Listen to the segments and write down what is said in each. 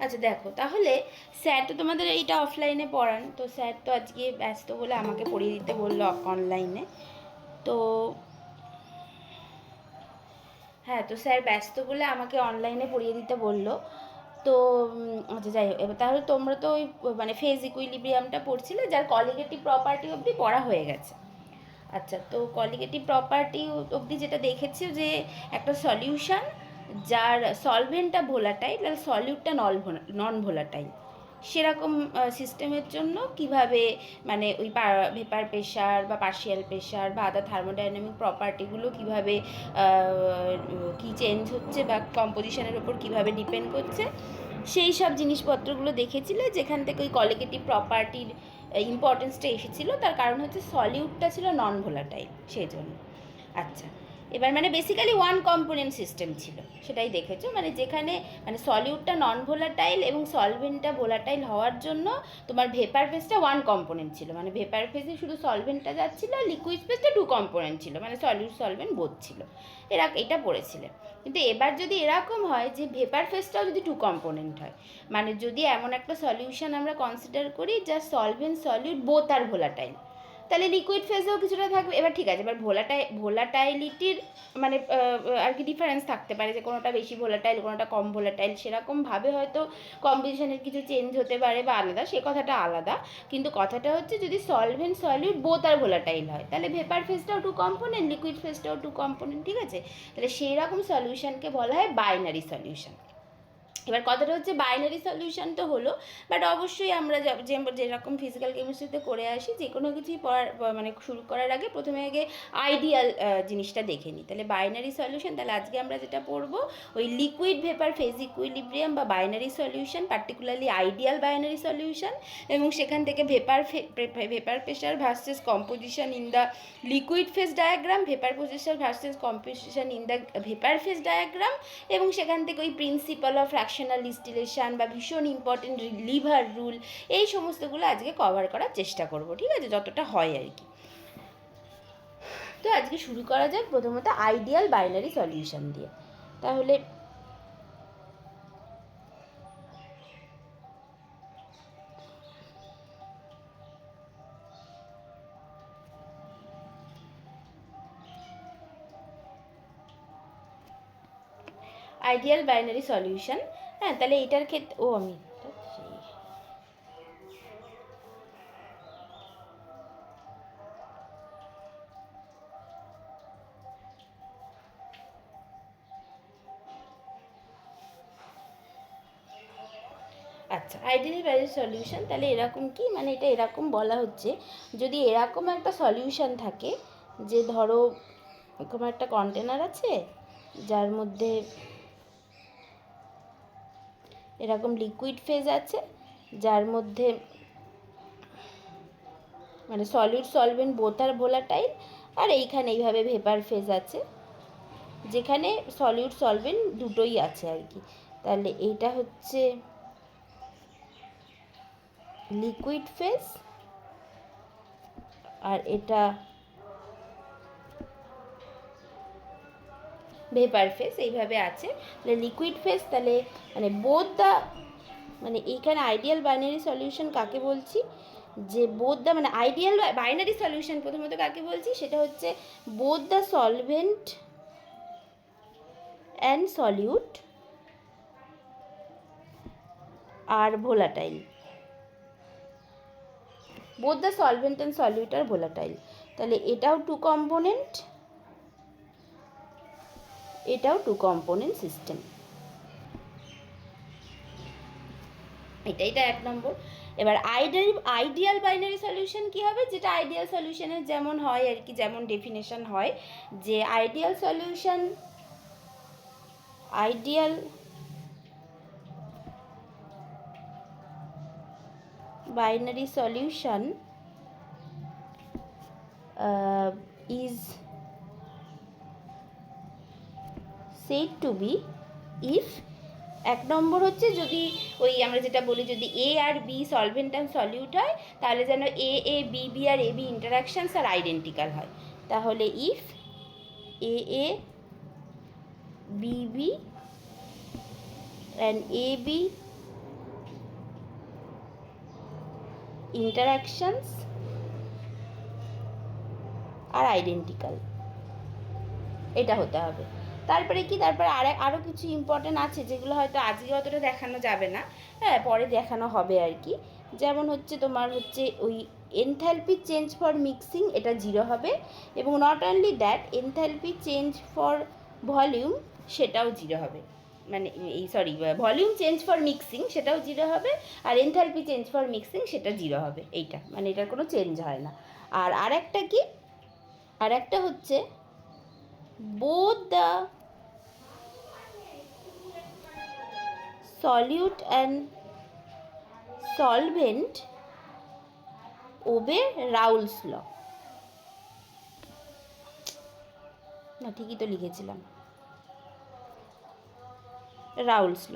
আচ্ছা দেখো, তাহলে স্যার তো তোমাদের এইটা অফলাইনে পড়ান, তো স্যার তো আজকে ব্যস্ত বলে আমাকে পড়িয়ে দিতে বললো অনলাইনে। তো হ্যাঁ, তো স্যার ব্যস্ত বলে আমাকে অনলাইনে পড়িয়ে দিতে বললো। তো আচ্ছা যাই হোক, এবার তাহলে তোমরা তো ওই মানে ফেজ ইকুইলিব্রিয়ামটা পড়ছিলে, যার কলিগেটিভ প্রপার্টি অবধি পড়া হয়ে গেছে। আচ্ছা, তো কলিগেটিভ প্রপার্টি অবধি যেটা দেখেছি যে একটা সলিউশন যার সলভেন্টটা ভোলাটাইল আর সলিউটটা নন ভোলাটাইল, সেরকম সিস্টেমের জন্য কিভাবে মানে ওই ভেপার প্রেশার বা পার্শিয়াল প্রেশার বা আদার থার্মোডাইনামিক প্রপার্টিগুলো কিভাবে কি চেঞ্জ হচ্ছে বা কম্পোজিশনের ওপর কিভাবে ডিপেন্ড করছে, সেই সব জিনিসপত্রগুলো দেখেছিলে, যেখান থেকে ওই কলিগেটিভ প্রপার্টির ইম্পর্টেন্সটা এসেছিলো। তার কারণ হচ্ছে সলিউটটা ছিল নন ভোলাটাইল, সেই জন্য। আচ্ছা, এবার মানে বেসিক্যালি ওয়ান কম্পোনেন্ট সিস্টেম ছিল, সেটাই দেখেছো, মানে যেখানে মানে সলিউটটা নন ভোলাটাইল এবং সলভেন্টটা ভোলাটাইল হওয়ার জন্য তোমার ভেপার ফেজটা ওয়ান কম্পোনেন্ট ছিল, মানে ভেপার ফেজে শুধু সলভেন্টটা যাচ্ছিল, আর লিকুইড ফেজটা টু কম্পোনেন্ট ছিল, মানে সলিউট সলভেন্ট বোথ ছিল। এটা পড়েছিলে। কিন্তু এবার যদি এরকম হয় যে ভেপার ফেজটাও যদি টু কম্পোনেন্ট হয়, মানে যদি এমন একটা সলিউশন আমরা কনসিডার করি যা সলভেন্ট সলিউট বোথ আর ভোলাটাইল, তাহলে লিকুইড ফেজেও কিছুটা থাকবে। এবার ঠিক আছে, এবার ভোলাটাইলিটির মানে আর কি ডিফারেন্স থাকতে পারে, যে কোনোটা বেশি ভোলাটাইল কোনোটা কম ভোলাটাইল, সেরকমভাবে হয়তো কম্পোজিশনের কিছু চেঞ্জ হতে পারে বা আলাদা, সে কথাটা আলাদা। কিন্তু কথাটা হচ্ছে যদি সলভেন্ট সলিউট বোথ আর ভোলাটাইল হয়, তাহলে ভেপার ফেজটাও টু কম্পোনেন্ট, লিকুইড ফেজটাও টু কম্পোনেন্ট, ঠিক আছে। তাহলে সেই রকম সলিউশনকে বলা হয় বাইনারি সলিউশন। এবার কথাটা হচ্ছে বাইনারি সলিউশন তো হলো, বাট অবশ্যই আমরা যেরকম ফিজিক্যাল কেমিস্ট্রিতে করে আসি, যে কোনো কিছুই পড়ার মানে শুরু করার আগে প্রথমে আগে আইডিয়াল জিনিসটা দেখে নিই। তাহলে বাইনারি সলিউশন, তাহলে আজকে আমরা যেটা পড়বো ওই লিকুইড ভেপার ফেজ ইকুইলিব্রিয়াম বা binary solution, particularly ideal binary solution, এবং সেখান থেকে vapour pressure versus composition in the liquid phase diagram, vapour pressure versus composition in the vapour phase diagram, এবং সেখান থেকে ওই প্রিন্সিপাল অফ ফ্র্যাকশনাল ডিস্টিলেশন বা ভীষণ ইম্পর্টেন্ট লিভার রুল, এই সমস্তগুলো আজকে কভার করার চেষ্টা করব, ঠিক আছে, যতটা হয় আর কি। তো আজকে শুরু করা যাক প্রথমত আইডিয়াল বাইনারি সলিউশন দিয়ে। তাহলে আইডিয়াল বাইনারি সলিউশন, হ্যাঁ, তাহলে এটার ক্ষেত্রে আমি আচ্ছা, আইডিয়াল বাইনারি সলিউশন তাহলে এরকম কি, মানে এটা এরকম বলা হচ্ছে, যদি এরকম একটা সলিউশন থাকে যে ধরো এরকম একটা কন্টেনার আছে যার মধ্যে এরকম লিকুইড ফেজ আছে, যার মধ্যে মানে সলিড সলভেন্ট বোথ আর ভোলাটাইল, আর এইখানে এইভাবে ভেপার ফেজ আছে যেখানে সলিড সলভেন্ট দুটোই আছে আর কি। তাহলে এইটা হচ্ছে লিকুইড ফেজ আর এটা ভেপার ফেজ, এইভাবে আছে। তাহলে লিকুইড ফেজ তাহলে মানে বোথ দ্য, মানে এইখানে আইডিয়াল বাইনারি সলিউশন কাকে বলছি, যে বোথ দ্য মানে আইডিয়াল বাইনারি সলিউশন প্রথমত কাকে বলছি, সেটা হচ্ছে both the solvent and solute are volatile, both the solvent and solute are volatile. তাহলে এটাও টু কম্পোনেন্ট, এটাও টু কম্পোনেন্ট সিস্টেম, এটা এক নম্বর। এবার আইডিয়াল বাইনারি সলিউশন কী হবে, যেটা আইডিয়াল সলিউশনের যেমন হয় আর কি, যেমন ডেফিনেশন হয় যে ideal solution, ideal binary solution is said to be if, এক নম্বর হচ্ছে যদি ওই আমরা যেটা বলি যদি এ আর বি সলভেন্ট অ্যান্ড সলিউট হয়, তাহলে যেন এ বি বি আর A B interactions are identical হয়। তাহলে if A B B and A B interactions are identical, এটা হতে হবে। তারপরে কি, তারপরে আরও কিছু ইম্পর্টেন্ট আছে যেগুলো হয়তো আজকে অতটা দেখানো যাবে না, হ্যাঁ পরে দেখানো হবে আর কি। যেমন হচ্ছে তোমার হচ্ছে ওই এনথ্যালপি চেঞ্জ ফর মিক্সিং, এটা 0 হবে, এবং not only that enthalpy change for volume সেটাও 0 হবে, মানে এই sorry volume change for mixing সেটাও 0 হবে, আর এনথ্যালপি চেঞ্জ ফর মিক্সিং সেটা 0 হবে। এইটা মানে এটার কোনো চেঞ্জ হয় না। আর আরেকটা কি, আরেকটা হচ্ছে both the solute and solvent obey Raoult's law। না ঠিকই তো লিখেছিলাম, রাউলস ল।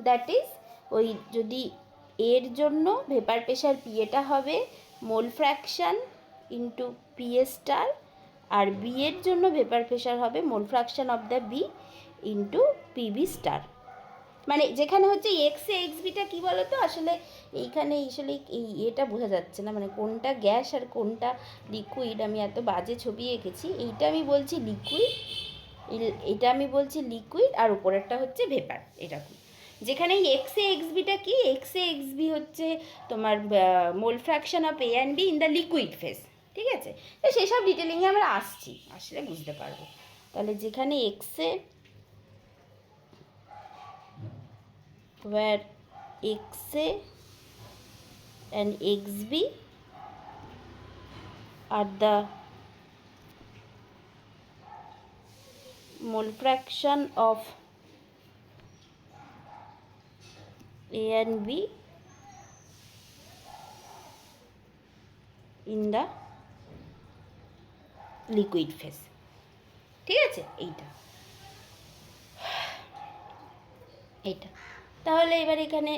দ্যাট ইজ ওই যদি এর জন্য ভেপার প্রেশার পিএটা হবে mole fraction into PA star, আর বি এর জন্য ভেপার প্রেশার হবে mole fraction of the B into PB star. মানে যেখানে হচ্ছে এক্স এ এক্স বিটা কী বলো তো, আসলে এইখানে আসলে এই এটা বোঝা যাচ্ছে না, মানে কোনটা গ্যাস আর কোনটা লিকুইড। আমি এত বাজে ছবি এঁকেছি, এইটা আমি বলছি লিকুইড, এটা আমি বলছি লিকুইড, আর উপরেরটা হচ্ছে ভেপার এরকম। যেখানে এই এক্স এ এক্স বিটা কি, এক্স এ এক্স বি হচ্ছে তোমার মোল fraction of A and B in the liquid phase, ঠিক আছে? তো সেসব ডিটেলিংয়ে আমরা আসলে বুঝতে পারবো। তাহলে যেখানে x A where XA and XB are the mole fraction of A and B in the liquid phase, ঠিক আছে? এইটা তাহলে এবার এখানে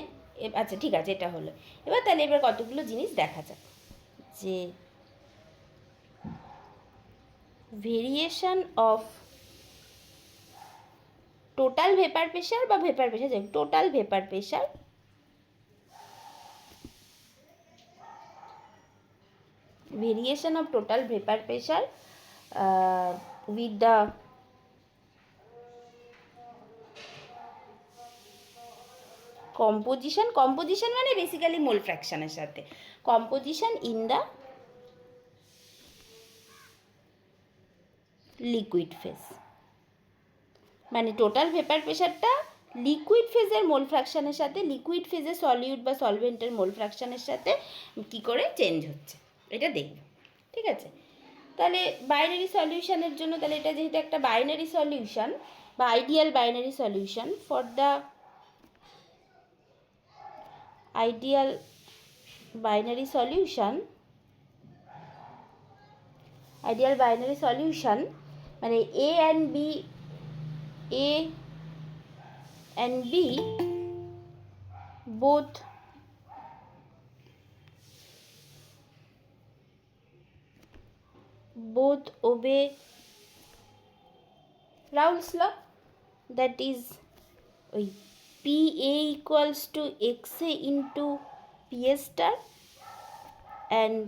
আচ্ছা ঠিক আছে, এটা হলো। এবার তাহলে এবার কতগুলো জিনিস দেখা যাক, যে variation of total vapour pressure বা vapour pressure, total vapour pressure variation of total vapor pressure with the composition মানে বেসিক্যালি মোল ফ্র্যাকশনের সাথে composition in the liquid phase. মানে টোটাল ভেপার প্রেশারটা লিকুইড ফেজের মোল ফ্র্যাকশনের সাথে, লিকুইড ফেজের সলিউট বা সলভেন্টের মোল ফ্র্যাকশনের সাথে কী করে চেঞ্জ হচ্ছে, এটা দেখব, ঠিক আছে? তাহলে বাইনারি সলিউশনের জন্য, তাহলে এটা যেহেতু একটা বাইনারি সলিউশন বা ideal binary solution, for the ideal binary solution, মানে A and B both obey Raoult's law, that is ওই PA equals to XA into PA star and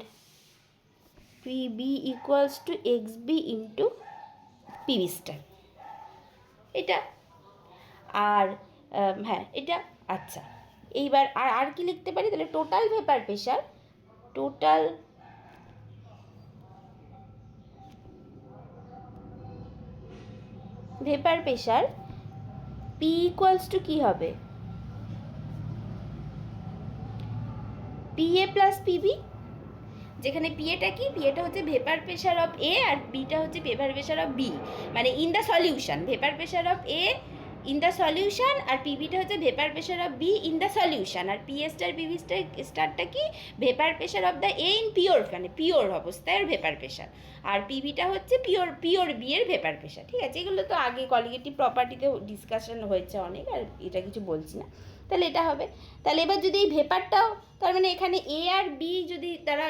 PB equals to XB into PB star, এটা। আর হ্যাঁ এটা আচ্ছা, এইবার আর কি লিখতে পারি, তাহলে total vapour pressure, total vapour pressure P equals to কী হবে, PA প্লাস PB, যেখানে পিএটা কি, পিএটা হচ্ছে ভেপার প্রেশার অফ এ আর বিটা হচ্ছে ভেপার প্রেশার অফ বি, মানে in the solution, vapour pressure of A in the solution, আর পিবিটা হচ্ছে vapour pressure of B in the solution, আর পিএ স্টার পিবি স্টারটা কি, vapour pressure of the A in pure, মানে pure অবস্থায় vapour pressure, আর পিবিটা হচ্ছে পিওর বি এর ভেপার প্রেশার, ঠিক আছে? এগুলো তো আগে কলিগেটিভ প্রপার্টিতে ডিসকাশন হয়েছে অনেক, আর এটা কিছু বলছি না। তাহলে এটা হবে। তাহলে এবার যদি এই ভেপারটাও, তার মানে এখানে এ আর বি যদি তারা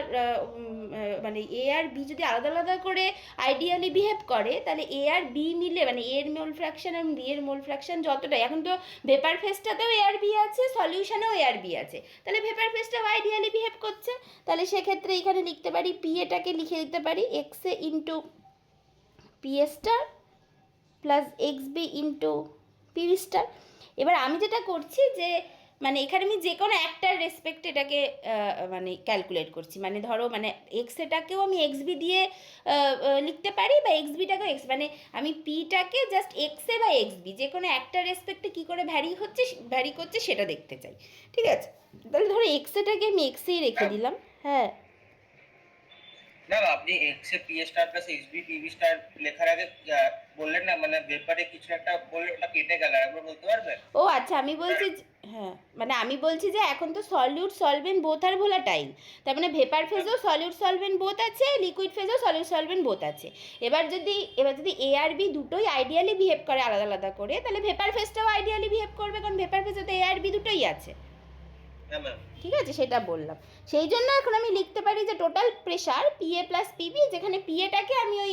মানে এ আর বি যদি আলাদা আলাদা করে আইডিয়ালি বিহেভ করে, তাহলে এ আর বি মিলে মানে এর মোল ফ্র্যাকশন এবং বি এর মোল ফ্র্যাকশন যতটাই, এখন তো ভেপার ফেজটাতেও এ আর বি আছে, সলিউশনেও এ আর বি আছে, তাহলে ভেপার ফেজটাও আইডিয়ালি বিহেভ করছে। তাহলে সেক্ষেত্রে এখানে লিখতে পারি পি এটাকে লিখে দিতে পারি X A into P A star plus X B into P B star. এবার আমি যেটা করছি যে মানে এখানে আমি যে কোনো একটার রেসপেক্ট এটাকে মানে ক্যালকুলেট করছি, মানে ধরো মানে এক্স এটাকেও আমি এক্স বি দিয়ে লিখতে পারি, বা এক্স বিটাকেও এক্স, মানে আমি পিটাকে জাস্ট এক্স এ বা এক্স বি যে কোনো একটা রেসপেক্টে কী করে ভ্যারি করছে সেটা দেখতে চাই, ঠিক আছে। তাহলে ধরো এক্স এটাকে আমি এক্সেই রেখে দিলাম। হ্যাঁ না আপনি X A P star plus X B P B star লেখার আগে বললেন না, মানে ব্যাপারে কিছু একটা বললেন, ওটা কেটে গেল, একবার বলতে পারবেন? ও আচ্ছা, আমি বলছি হ্যাঁ, মানে আমি বলছি যে এখন তো সলিউট সলভেন্ট বোথ আর ভোলাটাইল, তার মানে ভেপার ফেজেও সলিউট সলভেন্ট বোথ আছে, লিকুইড ফেজেও সলিউট সলভেন্ট বোথ আছে। এবার যদি এ আর বি দুটোই আইডিয়ালি বিহেভ করে আলাদা আলাদা করে, তাহলে ভেপার ফেজটাও আইডিয়ালি বিহেভ করবে, কারণ ভেপার ফেজে তো এ আর বি দুটোই আছে, ঠিক আছে, সেটা বললাম। সেই জন্য এখন আমি লিখতে পারি যে total pressure P A plus PB, যেখানে পি এটাকে আমি ওই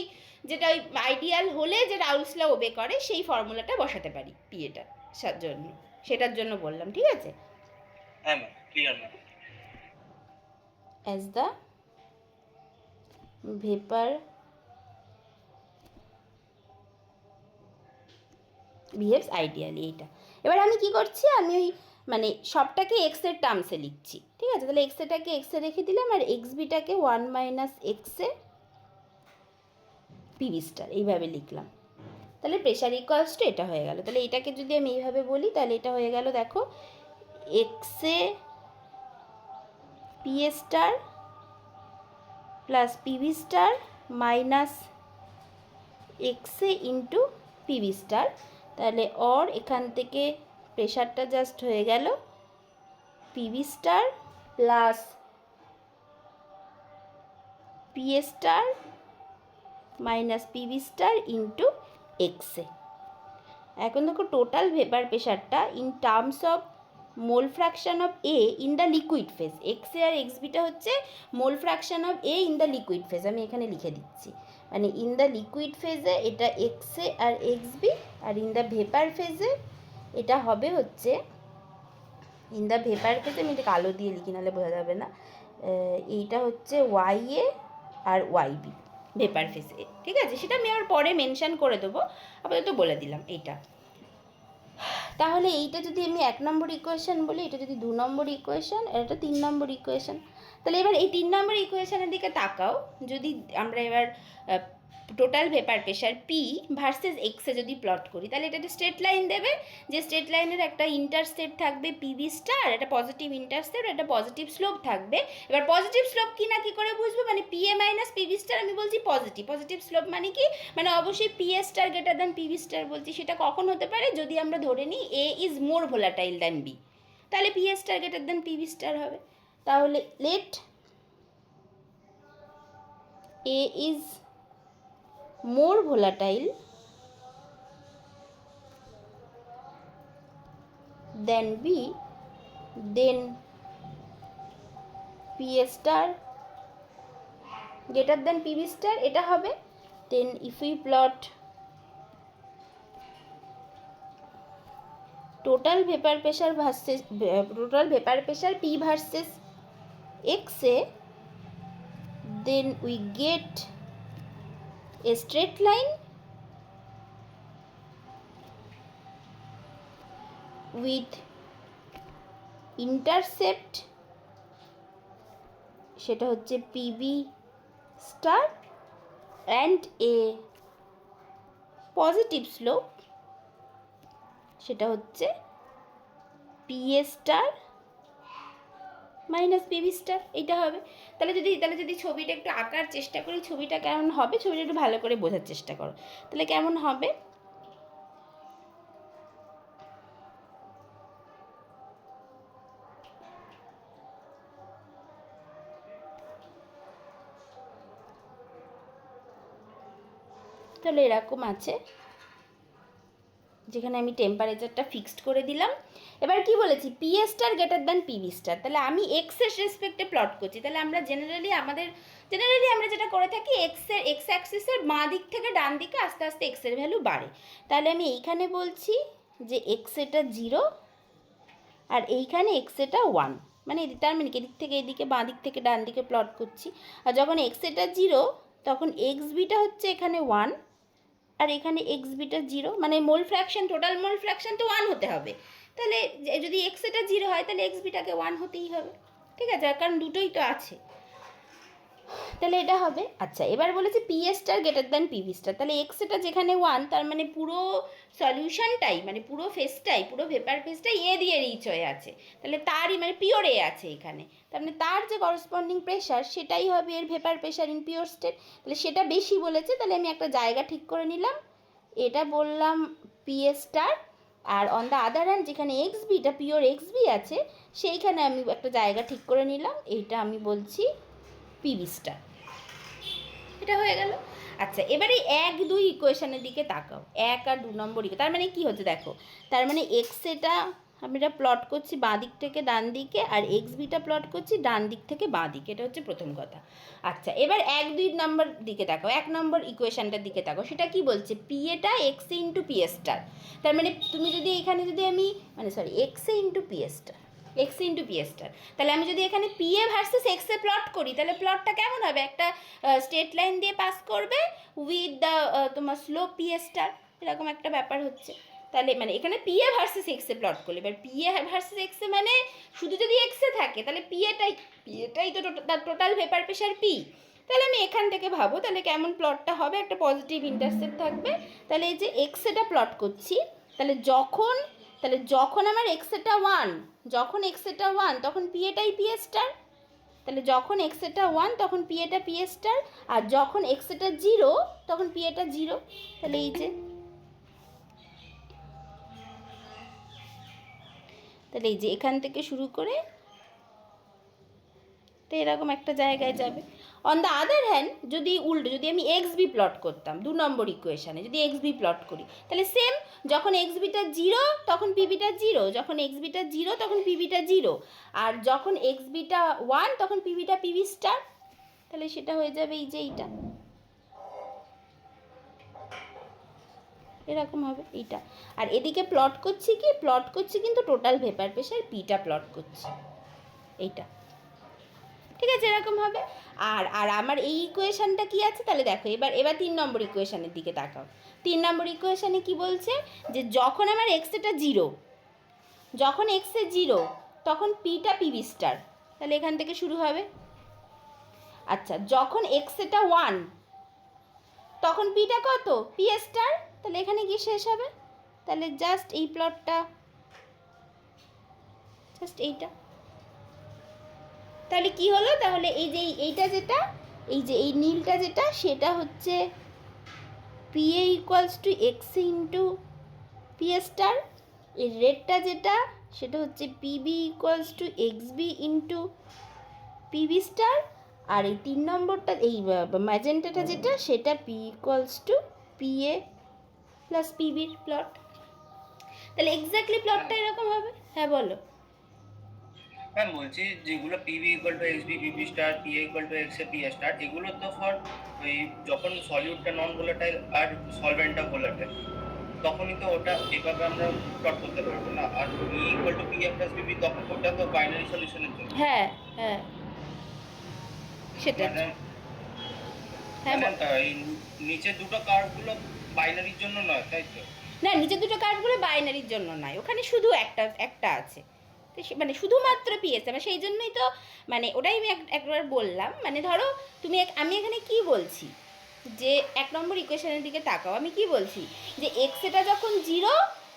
যেটা ওই আইডিয়াল হলে যে রাউলস ল ওবে করে সেই ফর্মুলাটা বসাতে পারি পি এটার জন্য, সেটার জন্য বললাম, ঠিক আছে। হ্যাঁ ma'am, clear ma'am. As the vapour behaves ideally, এইটা। এবার আমি কি করছি, আমি ওই মানে সবটাকে এক্সের টার্মসে লিখছি, ঠিক আছে। তাহলে এক্সেটাকে এক্সে রেখে দিলাম, আর এক্স বিটাকে 1 মাইনাস এক্সে পিভি স্টার এইভাবে লিখলাম। তাহলে প্রেশার ইকুয়ালস টু এটা হয়ে গেল। তাহলে এটাকে যদি আমি এইভাবে বলি, তাহলে এটা হয়ে গেল, দেখো এক্সে P A star plus PB star minus এক্সে ইন্টু পিভি স্টার। তাহলে অর এখান থেকে প্রেশারটা জাস্ট হয়ে গেল PB star plus P A star minus PB star into এক্সে। এখন দেখো টোটাল ভেপার প্রেশারটা in terms of mole fraction of A in the liquid phase, X A আর এক্স বিটা হচ্ছে mole fraction of A in the liquid phase, আমি এখানে লিখে দিচ্ছি, মানে ইন দ্য লিকুইড ফেজে এটা এক্স এ আর এক্স বি, আর ইন দ্য ভেপার ফেজে এটা হবে হচ্ছে, ইন দ্য ভেপার ফেজে আমি এটা কালো দিয়ে লিখি, নাহলে বোঝা যাবে না, এইটা হচ্ছে Y A R Y B vapour ফেজে, ঠিক আছে। সেটা আমি আবার পরে মেনশান করে দেবো, আপাতত বলে দিলাম এইটা। তাহলে এইটা যদি আমি 1 নম্বর ইকুয়েশান বলি, এটা যদি 2 নম্বর ইকুয়েশান, আর এটা 3 নম্বর ইকুয়েশান। তাহলে এবার এই 3 নম্বর ইকুয়েশানের দিকে তাকাও, যদি আমরা এবার total vapour pressure P versus এক্সে যদি প্লট করি, তাহলে এটা একটা স্ট্রেট লাইন দেবে, যে স্ট্রেট লাইনের একটা ইন্টারসেপ্ট থাকবে পিভি স্টার, একটা পজিটিভ ইন্টারসেপ্ট, একটা পজিটিভ স্লোপ থাকবে। এবার পজিটিভ স্লোপ কি না কি করে বুঝবো, মানে P A minus PB star আমি বলছি পজিটিভ, পজিটিভ স্লোপ মানে কি, মানে অবশ্যই P A star greater than PB star বলছি, সেটা কখন হতে পারে, যদি আমরা ধরে নিই A is more volatile than B, তাহলে P A star greater than PB star হবে। তাহলে let A is more volatile than B, then P star greater than PB star এটা হবে। then if we plot total vapor pressure versus total vapor pressure P versus X A, then we get a straight line with intercept, সেটা হচ্ছে PB star, and a positive slope, সেটা হচ্ছে P A star minus PB star, এইটা হবে। তাহলে যদি ছবিটা একটু আঁকার চেষ্টা করি, ছবিটা কেমন হবে, ছবিটা একটু ভালো করে বোঝার চেষ্টা করো, তাহলে কেমন হবে। তাহলে এরকম আছে, যেখানে আমি টেম্পারেচারটা ফিক্সড করে দিলাম। এবার কি বলেছি, PA star greater than PB star, তাহলে আমি এক্সের রেসপেক্টে প্লট করছি। তাহলে আমরা জেনারেলি আমরা যেটা করে থাকি, এক্স অ্যাক্সিসের বাঁ দিক থেকে ডান দিকে আস্তে আস্তে এক্সের ভ্যালু বাড়ে। তাহলে আমি এইখানে বলছি যে এক্স এটা 0 আর এইখানে এক্স এটা 1, মানে তার মানে এদিক থেকে এদিকে বাঁ দিক থেকে ডান দিকে প্লট করছি। আর যখন এক্স এটা 0 তখন এক্স বিটা হচ্ছে এখানে 1 আর এখানে এক্স বিটা 0, মানে মোল ফ্র্যাকশন, টোটাল মোল ফ্র্যাকশন তো 1 হতে হবে। তাহলে যদি এক্স এটা 0 হয় তাহলে এক্স বিটাকে 1 হতেই হবে, ঠিক আছে, কারণ দুটোই তো আছে, তাহলে এটা হবে। আচ্ছা, এবার বলেছে PA star greater than PB star, তাহলে এক্স এটা যেখানে 1, তার মানে পুরো সলিউশনটাই, মানে পুরো ফেসটাই, পুরো ভেপার ফেসটাই এ দিয়ে রিচ হয়ে আছে, তাহলে তারই মানে পিওর এ আছে এখানে, তার মানে তার যে করসপন্ডিং প্রেশার সেটাই হবে এর vapour pressure in pure state, তাহলে সেটা বেশি বলেছে, তাহলে আমি একটা জায়গা ঠিক করে নিলাম, এটা বললাম পিএ স্টার। আর on the other hand X এক্স বিটা পিওর এক্স বি আছে সেইখানে আমি একটা জায়গা ঠিক করে নিলাম, এইটা আমি বলছি পিভি স্টার। এটা হয়ে গেল। আচ্ছা, এবারে 1-2 ইকুয়েশনের দিকে তাকাও, 1 আর 2 নম্বর ইকুয়েশন, তার মানে কি হচ্ছে দেখো, তার মানে এক্স এটা আমি এটা প্লট করছি বাঁ দিক থেকে ডান দিকে, আর এক্স বিটা প্লট করছি ডান দিক থেকে বাঁ দিকে, এটা হচ্ছে প্রথম কথা। আচ্ছা, এবার 1-2 নম্বর দিকে তাকাও, 1 নম্বর ইকুয়েশনটার দিকে তাকাও, সেটা কি বলছে, পি এটা এক্স ইন্টু পি স্টার, তার মানে তুমি যদি এখানে যদি আমি x into P star, x into P star, তাহলে আমি যদি এখানে পি এ ভার্সেস এক্সে প্লট করি তাহলে প্লটটা কেমন হবে, একটা স্ট্রেট লাইন দিয়ে পাস করবে উইথ দ্য তোমার স্লো পি স্টার, এরকম একটা ব্যাপার হচ্ছে। তাহলে মানে এখানে পি এ ভার্সেস এক্সে প্লট করলে, এবার পি এ ভার্সেস এক্সে মানে শুধু যদি এক্সে থাকে তাহলে পি এটাই তো টোটাল ভেপার প্রেশার পি, তাহলে আমি এখান থেকে ভাবো তাহলে কেমন প্লটটা হবে, একটা পজিটিভ ইন্টারসেপ্ট থাকবে, তাহলে এই যে এক্স এটা প্লট করছি, তাহলে যখন আমার এক্স এটা 1, যখন এক্স এটা 1 তখন পি এটাই পি স্টার, তাহলে যখন এক্স এটা 1 তখন পি এটা পি স্টার, আর যখন এক্স এটা 0 তখন পি এটা 0, তাহলে এই যে এখান থেকে শুরু করে তো এরকম একটা জায়গায় যাবে। অন দ্য আদার হ্যান্ড যদি আমি এক্স বি প্লট করতাম 2 নম্বর ইকুয়েশানে, যদি এক্স বি প্লট করি তাহলে সেম, যখন এক্স বিটা 0 তখন পিবিটা 0, যখন এক্স বিটা 0 তখন পিবিটা 0, আর যখন এক্স বিটা 1 তখন পিবিটা পিবি স্টার, তাহলে সেটা হয়ে যাবে এই যে এইটা, এরকম হবে এইটা। আর এদিকে প্লট করছি কিন্তু টোটাল ভেপার প্রেশার পিটা প্লট করছি, এইটা, ঠিক আছে, এরকম হবে। আর আমার এই ইকুয়েশানটা কি আছে তাহলে দেখো, এবার 3 নম্বর ইকুয়েশানের দিকে তাকাও, 3 নম্বর ইকুয়েশানে কি বলছে, যে যখন আমার এক্স এটা 0, যখন এক্স এ 0 তখন পিটা পিবি স্টার, তাহলে এখান থেকে শুরু হবে। আচ্ছা, যখন এক্স এটা 1 তখন পিটা কত, পি স্টার, তাহলে এখানে কি শেষ হবে, তাহলে জাস্ট এই প্লটটা, জাস্ট এইটা, তাহলে কি হলো, তাহলে এই যে এইটা যেটা, এই যে এই নীলটা যেটা সেটা হচ্ছে P A equals to X into P star, এর রেডটা যেটা সেটা হচ্ছে PB equals to X B into PB star, আর এই 3 নম্বরটা এই ম্যাজেন্টাটা যেটা সেটা P equals to P A plus পিবির প্লট, তাহলে এক্স্যাক্টলি প্লটটা এরকম হবে। হ্যাঁ বলো। ম্যাম বলছি যেগুলো PB equal to X B PB star, P equal to X A P star, এগুলো তো ফর ওই যখন সলিউটটা নন ভোলাটাইল আর সলভেন্টটা ভোলাটাইল তখনই তো ওটা এভাবে আমরা প্লট করতে পারবো না, আর P equal to P A plus PB তখন ওটা তো বাইনারি সলিউশনের জন্য। হ্যাঁ হ্যাঁ সেটা, মানে হ্যাঁ এই নিচের দুটো কার্ভগুলো বাইনারির জন্য নয়, তাই তো? না, নিচের দুটো কার্ভগুলো বাইনারির জন্য নয়, ওখানে শুধু একটা আছে, তো মানে শুধুমাত্র পিএস, মানে সেই জন্যই তো, মানে ওটাই আমি একবার বললাম, মানে ধরো আমি এখানে কি বলছি, যে 1 নম্বর ইকুয়েশনের দিকে তাকাও, আমি কি বলছি, যে এক্স এটা যখন 0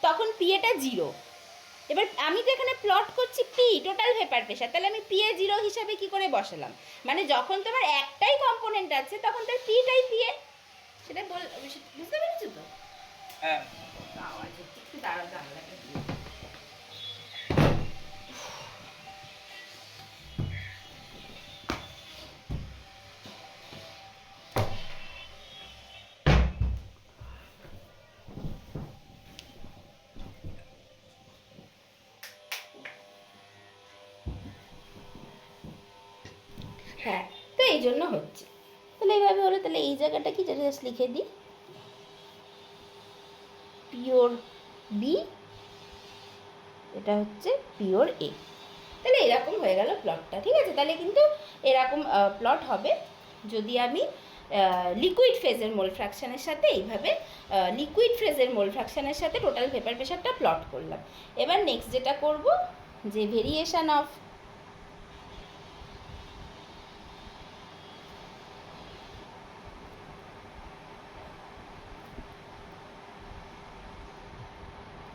তখন পি এটা 0, এবার আমি তো এখানে প্লট করছি পি টোটাল ভেপার প্রেশার, তাহলে আমি পি এ 0 হিসাবে কি করে বসালাম, মানে যখন তোমার একটাই কম্পোনেন্ট আছে তখন তার পিটাই পি এ, সেটা বুঝতে পেরেছো তো? হ্যাঁ। একটু দাঁড়াও জানলাটা দিয়ে। হ্যাঁ, তো এই জন্য হচ্ছে। তাহলে এইভাবে হলো, তাহলে এই জায়গাটা কি জাস্ট লিখে দিই, পিওর বি, এটা হচ্ছে পিওর এ। তাহলে এরকম হয়ে গেল প্লটটা, ঠিক আছে। তাহলে কিন্তু এরকম প্লট হবে যদি আমি লিকুইড ফেজের মোল ফ্র্যাকশানের সাথে এইভাবে লিকুইড ফেজের মোল ফ্র্যাকশানের সাথে টোটাল ভেপার প্রেশারটা প্লট করলাম। এবার নেক্সট যেটা করব, যে variation of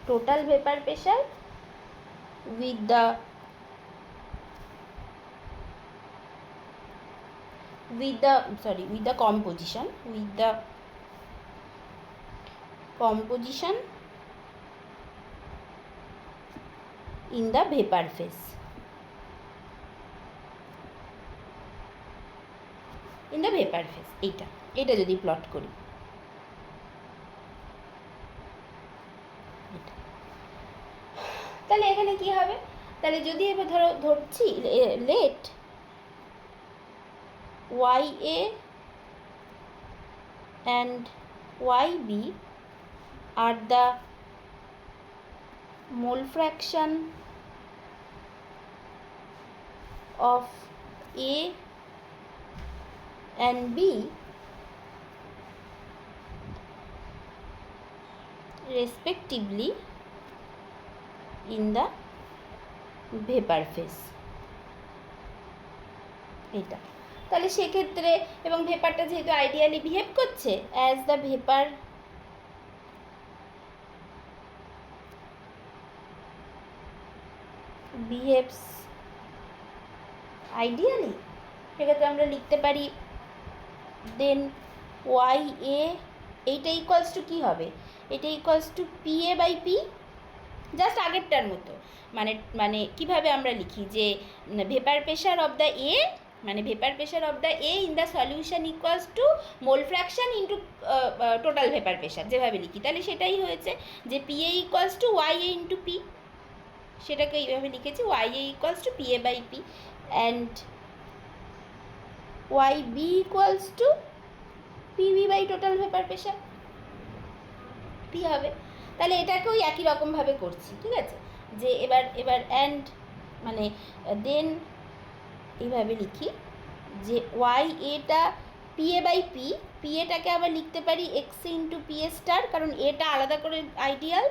total vapor pressure with the composition in the vapor phase, এটা যদি প্লট করি, তাহলে এখানে কি হবে, তাহলে যদি এবার ধরছি late YA and YB are the mole fraction of A and B respectively in the vapor phase, এটা। তাহলে সেক্ষেত্রে, এবং ভেপারটা যেহেতু আইডিয়ালি বিহেভ করছে, as the vapour behaves ideally, সেক্ষেত্রে আমরা লিখতে পারি দেন ওয়াই এ, এইটা ইকুয়ালস টু কী হবে, এটা equals to P A by P, just আগেরটার মতো। মানে কীভাবে আমরা লিখি, যে vapour pressure of the A, মানে vapour pressure of the A in the solution equals to mole fraction into total vapour pressure, যেভাবে লিখি। তাহলে সেটাই হয়েছে যে P A equals to Y A into P, সেটাকে এইভাবে লিখেছি, Y A equals to P A by P and Y B equals two PV by total vapour pressure, P হবে। তাহলে এটাকেও একই রকমভাবে করছি, ঠিক আছে। যে এবার অ্যান্ড মানে দেন এইভাবে লিখি যে ওয়াই এটা P A by P, P এটাকে আবার লিখতে পারি X A into P A star, কারণ এটা আলাদা করে আইডিয়াল,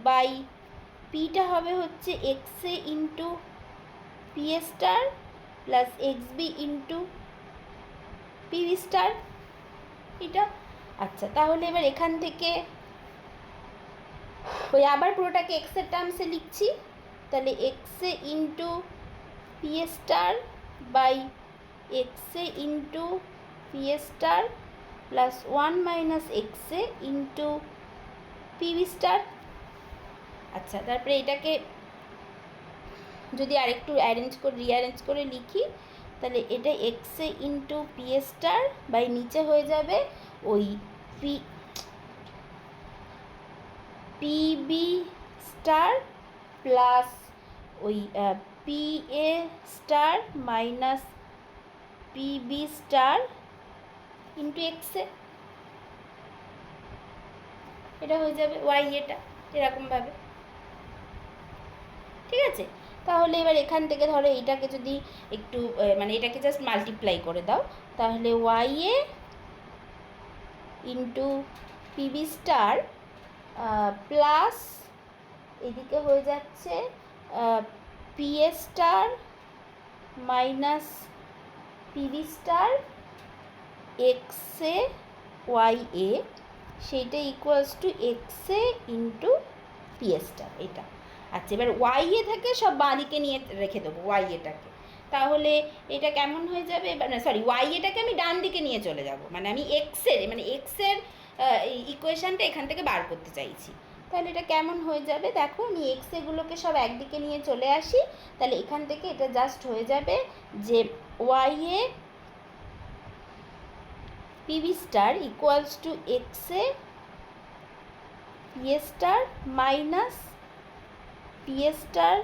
বাই পিটা হবে হচ্ছে X A into P A star plus X B into PB star, এটা। আচ্ছা, তাহলে এবার এখান থেকে ওই আবার পুরোটাকে এক্সের টার্মসে লিখছি, তাহলে X A into P A star by X A into P A star plus 1 minus X A into PB star. আচ্ছা, তারপরে এটাকে যদি আরেকটু রিঅ্যারেঞ্জ করে লিখি, তাহলে এটা X A into P A star by নিচে হয়ে যাবে ওই পিবি স্টার প্লাস ওই P A star minus PB star into এক্সে, এটা হয়ে যাবে ওয়াই এটা, এরকমভাবে, ঠিক আছে। তাহলে এবার এখান থেকে ধরো এইটাকে যদি একটু মানে এটাকে জাস্ট মাল্টিপ্লাই করে দাও, তাহলে Y A into PB star plus এদিকে হয়ে যাচ্ছে P A star minus PB star X A Y A, সেইটা equals to X A into P A star, এটা। আচ্ছা, এবার ওয়াই এ থেকে সব বাঁদিকে নিয়ে রেখে দেবো ওয়াই এটাকে, তাহলে এটা কেমন হয়ে যাবে, মানে সরি ওয়াই এটাকে আমি ডান দিকে নিয়ে চলে যাব, মানে আমি এক্সের ইকুয়েশানটা এখান থেকে বার করতে চাইছি। তাহলে এটা কেমন হয়ে যাবে, দেখো আমি এক্সেগুলোকে সব একদিকে নিয়ে চলে আসি, তাহলে এখান থেকে এটা জাস্ট হয়ে যাবে যে Y A PB star equals to X A P A star minus P A star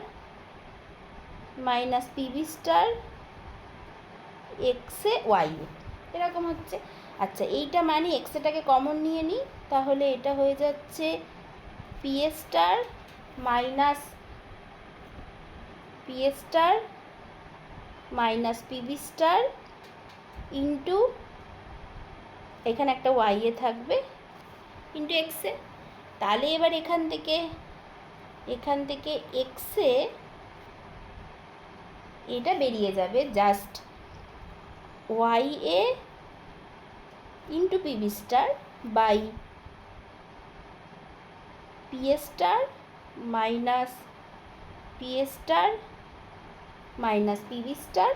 minus PB star এক্সে ওয়াইয়ে, এরকম হচ্ছে। আচ্ছা এইটা মানে এক্সেটাকে কমন নিয়ে নিই, তাহলে এটা হয়ে যাচ্ছে P A star minus P A star minus PB star into এখানে একটা ওয়াইয়ে থাকবে ইন্টু এক্সে। তাহলে এবার এখান থেকে এক্সে এটা বেরিয়ে যাবে just Y A into PB star by P A star minus P A star minus PB star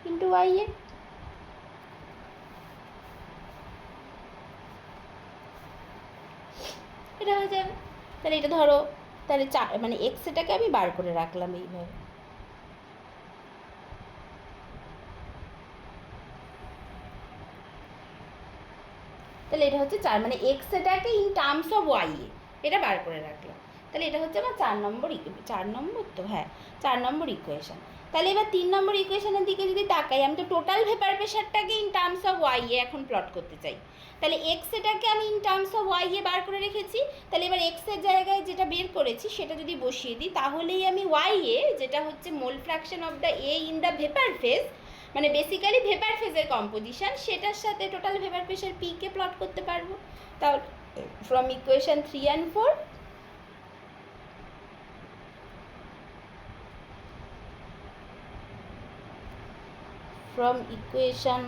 into Y A. এটা হয়ে যাবে। তাহলে এটা ধরো, তাহলে মানে এক্সটাকে আমি বার করে রাখলাম এইভাবে। তাহলে এটা হচ্ছে 4, মানে এক্সটাকে in terms of Y A এটা বার করে রাখলাম। তাহলে এটা হচ্ছে আমার 4 নম্বর তো, হ্যাঁ 4 নম্বর ইকুয়েশন। তাহলে এবার 3 নম্বর ইকুয়েশনের দিকে যদি তাকাই, আমি তো টোটাল ভেপার প্রেশারটাকে in terms of Y A এখন প্লট করতে চাই। তাহলে এক্সটাকে আমি in terms of Y A বার করে রেখেছি। তাহলে এবার এক্সের জায়গায় যেটা বের করেছি সেটা যদি বসিয়ে দিই, তাহলেই আমি ওয়াই এ, যেটা হচ্ছে mole fraction of the A in the vapour phase, মানে বেসিক্যালি ভেপার ফেজের কম্পোজিশন, সেটার সাথে total vapour pressure P K plot করতে পারবো। তাহলে from equation 3 and 4, from equation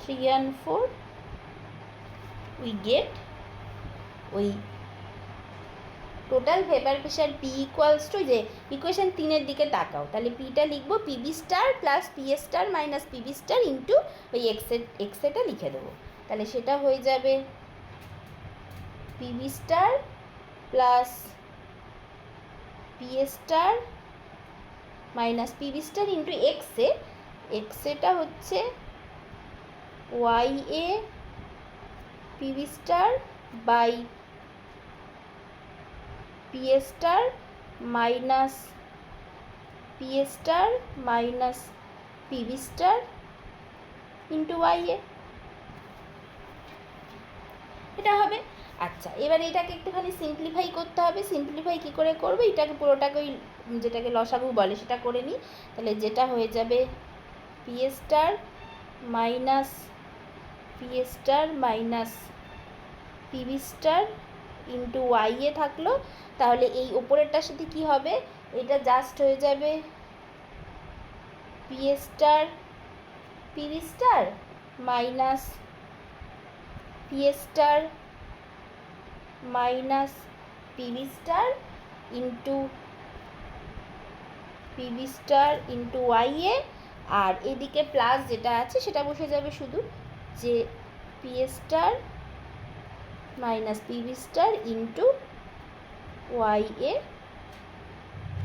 3 and 4 we get ওই total vapour pressure P equals to, যে equation 3-এর দিকে তাকাও, তাহলে পিটা লিখবো PB star plus P A star minus PB star into ওই এক্সেটা লিখে দেবো। তাহলে সেটা হয়ে যাবে PB star plus P A star minus PB star into এক্সেটা হচ্ছে Y A PB star by P A star minus P A star minus PB star into Y A, এটা হবে। আচ্ছা এবার এটাকে একটুখানি সিম্পলিফাই করতে হবে। সিম্পলিফাই কী করে করবো, এটাকে পুরোটাকে ওই যেটাকে লসাগু বলে সেটা করে নিই। তাহলে যেটা হয়ে যাবে P A star minus P A star minus PB star into Y A থাকলো। তাহলে এই ওপরেরটার সাথে কি হবে, এটা জাস্ট হয়ে যাবে P A star PB star minus P A star minus PB star into PB star into Y A, আর এদিকে প্লাস যেটা আছে সেটা বসে যাবে শুধু, যে P A star minus PB star into Y A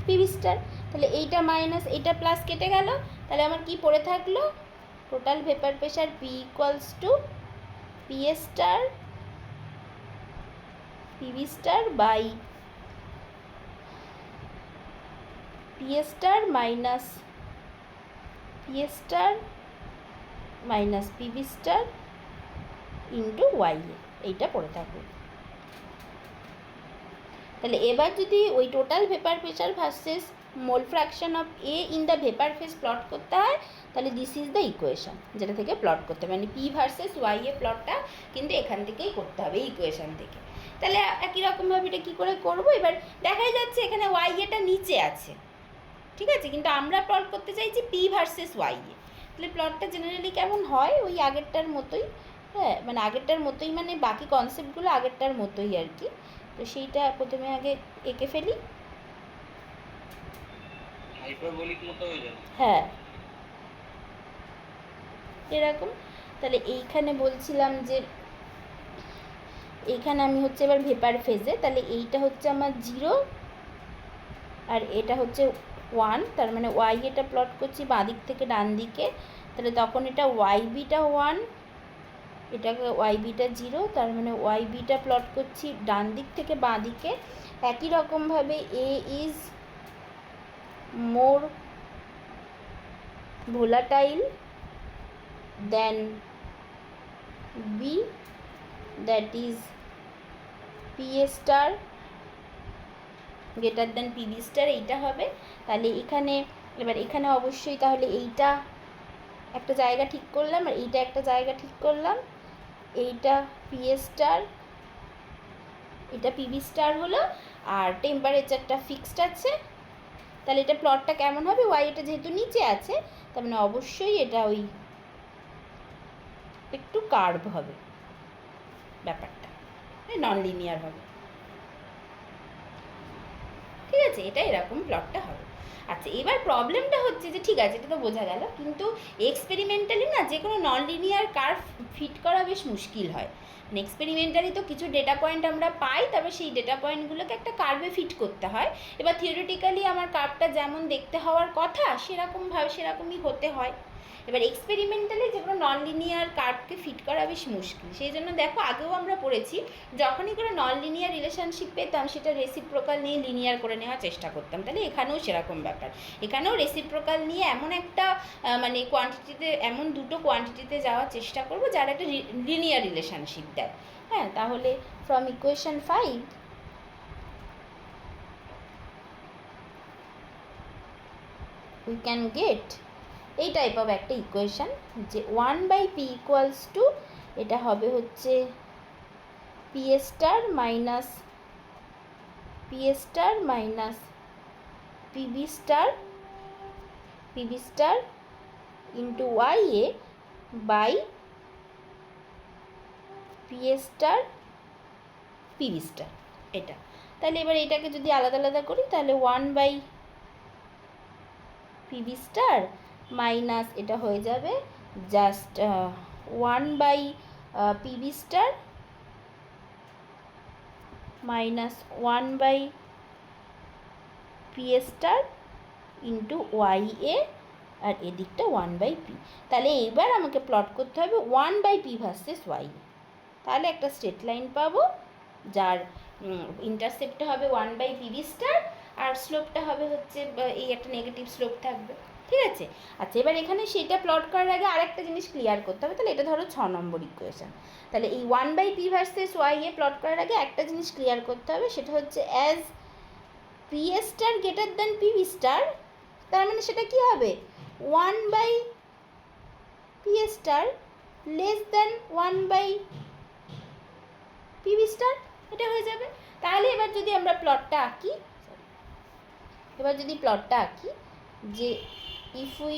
PB star. তাহলে এইটা মাইনাস এইটা প্লাস কেটে গেল। তাহলে আমার কি পড়ে থাকলো, total vapour pressure P equals to P A star PB star by P A star minus P A star minus PB star into Y A, এইটা পড়ে থাকবে। তাহলে এবার যদি ওই total vapour pressure versus mole fraction of A in the vapour phase plot করতে হয়, তাহলে দিস ইজ দ্য ইকুয়েশন যেটা থেকে প্লট করতে হবে, মানে পি ভার্সেস ওয়াই এ প্লটটা কিন্তু এখান থেকেই করতে হবে, এই ইকুয়েশন থেকে। তাহলে একই রকমভাবে এটা কী করে করবো, এবার দেখাই যাচ্ছে এখানে ওয়াই এটা নিচে আছে, ঠিক আছে, কিন্তু আমরা প্লট করতে চাইছি পি ভার্সেস ওয়াই এ। তাহলে প্লটটা জেনারেলি কেমন হয়, ওই আগেরটার মতোই, হ্যাঁ মানে আগেরটার মতোই, মানে বাকি কনসেপ্টগুলো আগেরটার মতোই আর কি। তো সেইটা প্রথমে আগে এঁকে ফেলি, হাইপারবোলিক মতো হয়ে যাবে, হ্যাঁ এরকম। তাহলে এইখানে বলছিলাম যে এইখানে আমি হচ্ছে এবার ভেপার ফেজে, তাহলে এইটা হচ্ছে আমার 0 আর এটা হচ্ছে 1, তার মানে ওয়াই এটা প্লট করছি বাঁ দিক থেকে ডান দিকে। তাহলে তখন এটা ওয়াই বিটা 1, এটাকে ওয়াই বিটা 0, তার মানে ওয়াই বিটা প্লট করছি ডান দিক থেকে বাঁ দিকে। একই রকমভাবে A is more volatile than B, that is PA star greater than PB star, এইটা হবে। তাহলে এবার এখানে অবশ্যই তাহলে এইটা একটা জায়গা ঠিক করলাম আর এইটা একটা জায়গা ঠিক করলাম, এইটা PA star, এটা PB star হলো, আর টেম্পারেচারটা ফিক্সড আছে। তাহলে এটা প্লটটা কেমন হবে, ওয়াই এটা যেহেতু নিচে আছে তার মানে অবশ্যই এটা ওই একটু কার্ভ হবে, ব্যাপারটা নন লিনিয়ার হবে। ঠিক আছে, এটা এরকম প্লটটা হবে। আচ্ছা, এবার প্রবলেমটা হচ্ছে যে ঠিক আছে এটা তো বোঝা গেল, কিন্তু এক্সপেরিমেন্টালি না যে কোনো নন লিনিয়ার কার্ভ ফিট করা বেশ মুশকিল হয়। মানে এক্সপেরিমেন্টালি তো কিছু ডেটা পয়েন্ট আমরা পাই, তবে সেই ডেটা পয়েন্টগুলোকে একটা কার্ভে ফিট করতে হয়। এবার থিওরিটিক্যালি আমার কার্ভটা যেমন দেখতে হওয়ার কথা সেরকমই হতে হয়। এবার এক্সপেরিমেন্টালি যেগুলো নন লিনিয়ার কার্ভকে ফিট করা বেশ মুশকিল। সেই জন্য দেখো আগেও আমরা পড়েছি, যখনই কোনো নন লিনিয়ার রিলেশনশিপ পেতাম সেটা রেসিপ্রোকাল নিয়ে লিনিয়ার করে নেওয়ার চেষ্টা করতাম। তাহলে এখানেও সেরকম ব্যাপার, এখানেও রেসিপ্রোকাল নিয়ে এমন একটা মানে কোয়ান্টিটিতে, এমন দুটো কোয়ান্টিটিতে যাওয়ার চেষ্টা করবো যার একটা লিনিয়ার রিলেশনশিপ দেয়। হ্যাঁ, তাহলে from equation 5 we can get এই টাইপ অফ একটা ইকুয়েশন যে 1/p ইকুয়ালস টু, এটা হবে হচ্ছে PA star minus PB star into YA by PA star PB star, এটা। তাহলে এবার এটাকে যদি আলাদা আলাদা করি তাহলে 1/PB স্টার মাইনাস এটা হয়ে যাবে just 1/PB star minus 1/PA star into YA, আর এদিকটা 1/P। তাহলে এইবার আমাকে প্লট করতে হবে 1/P ভার্সেস YA। তাহলে একটা স্ট্রেট লাইন পাবো যার ইন্টারসেপ্টটা হবে 1/PB স্টার, আর স্লোপটা হবে হচ্ছে এই একটা নেগেটিভ স্লোপ থাকবে। ঠিক আছে। আচ্ছা, এবার এখানে সেটা প্লট করার আগে আরেকটা জিনিস ক্লিয়ার করতে হবে। তাহলে এটা ধরো 6 নম্বর ইকুয়েশন। তাহলে এই 1/P ভার্সেস YA প্লট করার আগে একটা জিনিস ক্লিয়ার করতে হবে, সেটা হচ্ছে as PA star greater than PB star, তার মানে সেটা কি হবে 1/PA star less than 1/PB star, এটা হয়ে যাবে। তাহলে এবার যদি আমরা প্লটটা আঁকি, যে if we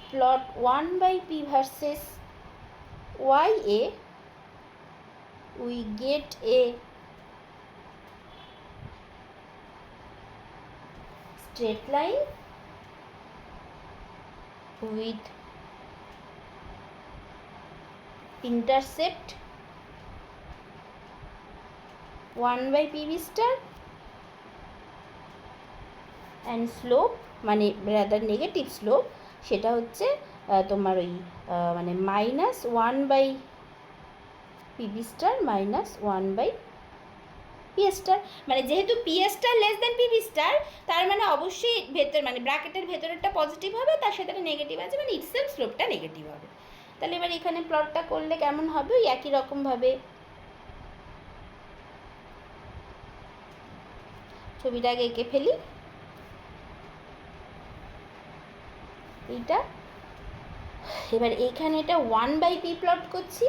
plot 1/P versus YA, we get a straight line with intercept 1/PB star and slope, মানে রাদার নেগেটিভ স্লোপ, সেটা হচ্ছে তোমার ওই মানে minus 1/PB star minus 1/PA star. মানে যেহেতু PA star less than PB star, তার মানে অবশ্যই ভেতর মানে ব্র্যাকেটের ভেতরেরটা পজিটিভ হবে, তার সাথে নেগেটিভ আছে, মানে ইটসেলফ স্লোপটা নেগেটিভ হবে। তাহলে এবার এখানে প্লটটা করলে কেমন হবে, ওই একই রকমভাবে ছবিটাকে এঁকে ফেলি। এইটা এবার এইখানে এটা 1/P প্লট করছি।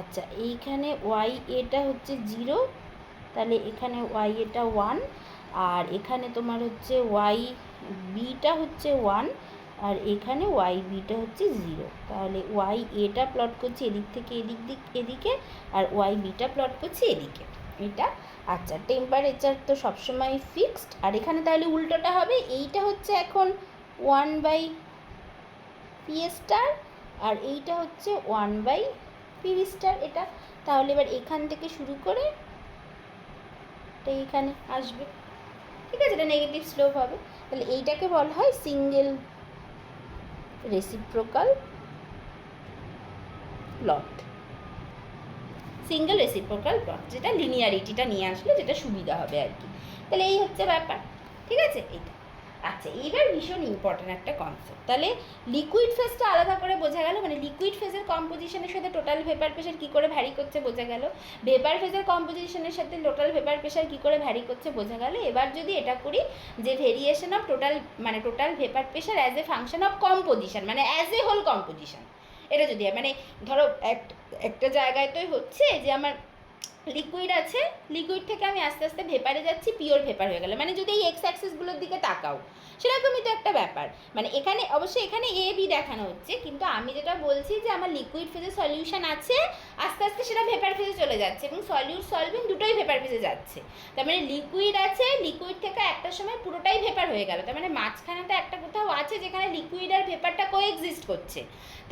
আচ্ছা, এইখানে ওয়াই এটা হচ্ছে 0, তাহলে এখানে ওয়াই এটা 1, আর এখানে তোমার হচ্ছে ওয়াই বিটা হচ্ছে 1, আর এখানে ওয়াই বিটা হচ্ছে 0। তাহলে ওয়াই এটা প্লট করছি এদিক থেকে এদিকে, আর ওয়াই বিটা প্লট করছি এদিকে, এটা। আচ্ছা, টেম্পারেচার তো সবসময় ফিক্সড, আর এখানে তাহলে উল্টোটা হবে, এইটা হচ্ছে এখন 1/PA স্টার, আর এইটা হচ্ছে 1/PB স্টার, এটা। তাহলে এবার এখান থেকে শুরু করে এটা এইখানে আসবে। ঠিক আছে, এটা নেগেটিভ স্লোপ হবে। তাহলে এইটাকে বলা হয় সিঙ্গেল রেসিপ্রোকাল প্লট, যেটা লিনিয়ারিটিটা নিয়ে আসলে যেটা সুবিধা হবে আর কি। তাহলে এই হচ্ছে ব্যাপার। ঠিক আছে, এইটা। আচ্ছা, এইবার ভীষণ ইম্পর্ট্যান্ট একটা কনসেপ্ট। তাহলে লিকুইড ফেজটা আলাদা করে বোঝা গেল, মানে লিকুইড ফেজের কম্পোজিশনের সাথে টোটাল ভেপার প্রেশার কী করে ভ্যারি করছে বোঝা গেল, ভেপার ফেজের কম্পোজিশনের সাথে টোটাল ভেপার প্রেশার কী করে ভ্যারি করছে বোঝা গেল। এবার যদি এটা করি যে variation of total vapour pressure as a function of composition, মানে অ্যাজ এ হোল কম্পোজিশন, এটা যদি মানে ধরো একটা জায়গায় তো হচ্ছে যে আমার লিকুইড আছে, লিকুইড থেকে আমি আস্তে আস্তে ভেপারে যাচ্ছি, পিওর ভেপার হয়ে গেল, মানে যদি এই এক্স অ্যাক্সিসগুলোর দিকে তাকাও সেরকমই তো একটা ব্যাপার। মানে এখানে অবশ্যই এখানে এ বি দেখানো হচ্ছে, কিন্তু আমি যেটা বলছি যে আমার লিকুইড ফেজে সলিউশন আছে, আস্তে আস্তে সেটা ভেপার ফেজে চলে যাচ্ছে এবং সলভিং দুটোই ভেপার ফেজে যাচ্ছে। তার মানে লিকুইড আছে, লিকুইড থেকে একটা সময় পুরোটাই ভেপার হয়ে গেল, তার মানে মাঝখানে তো একটা কোথাও আছে যেখানে লিকুইড আর ভেপারটা কোএক্সিস্ট করছে,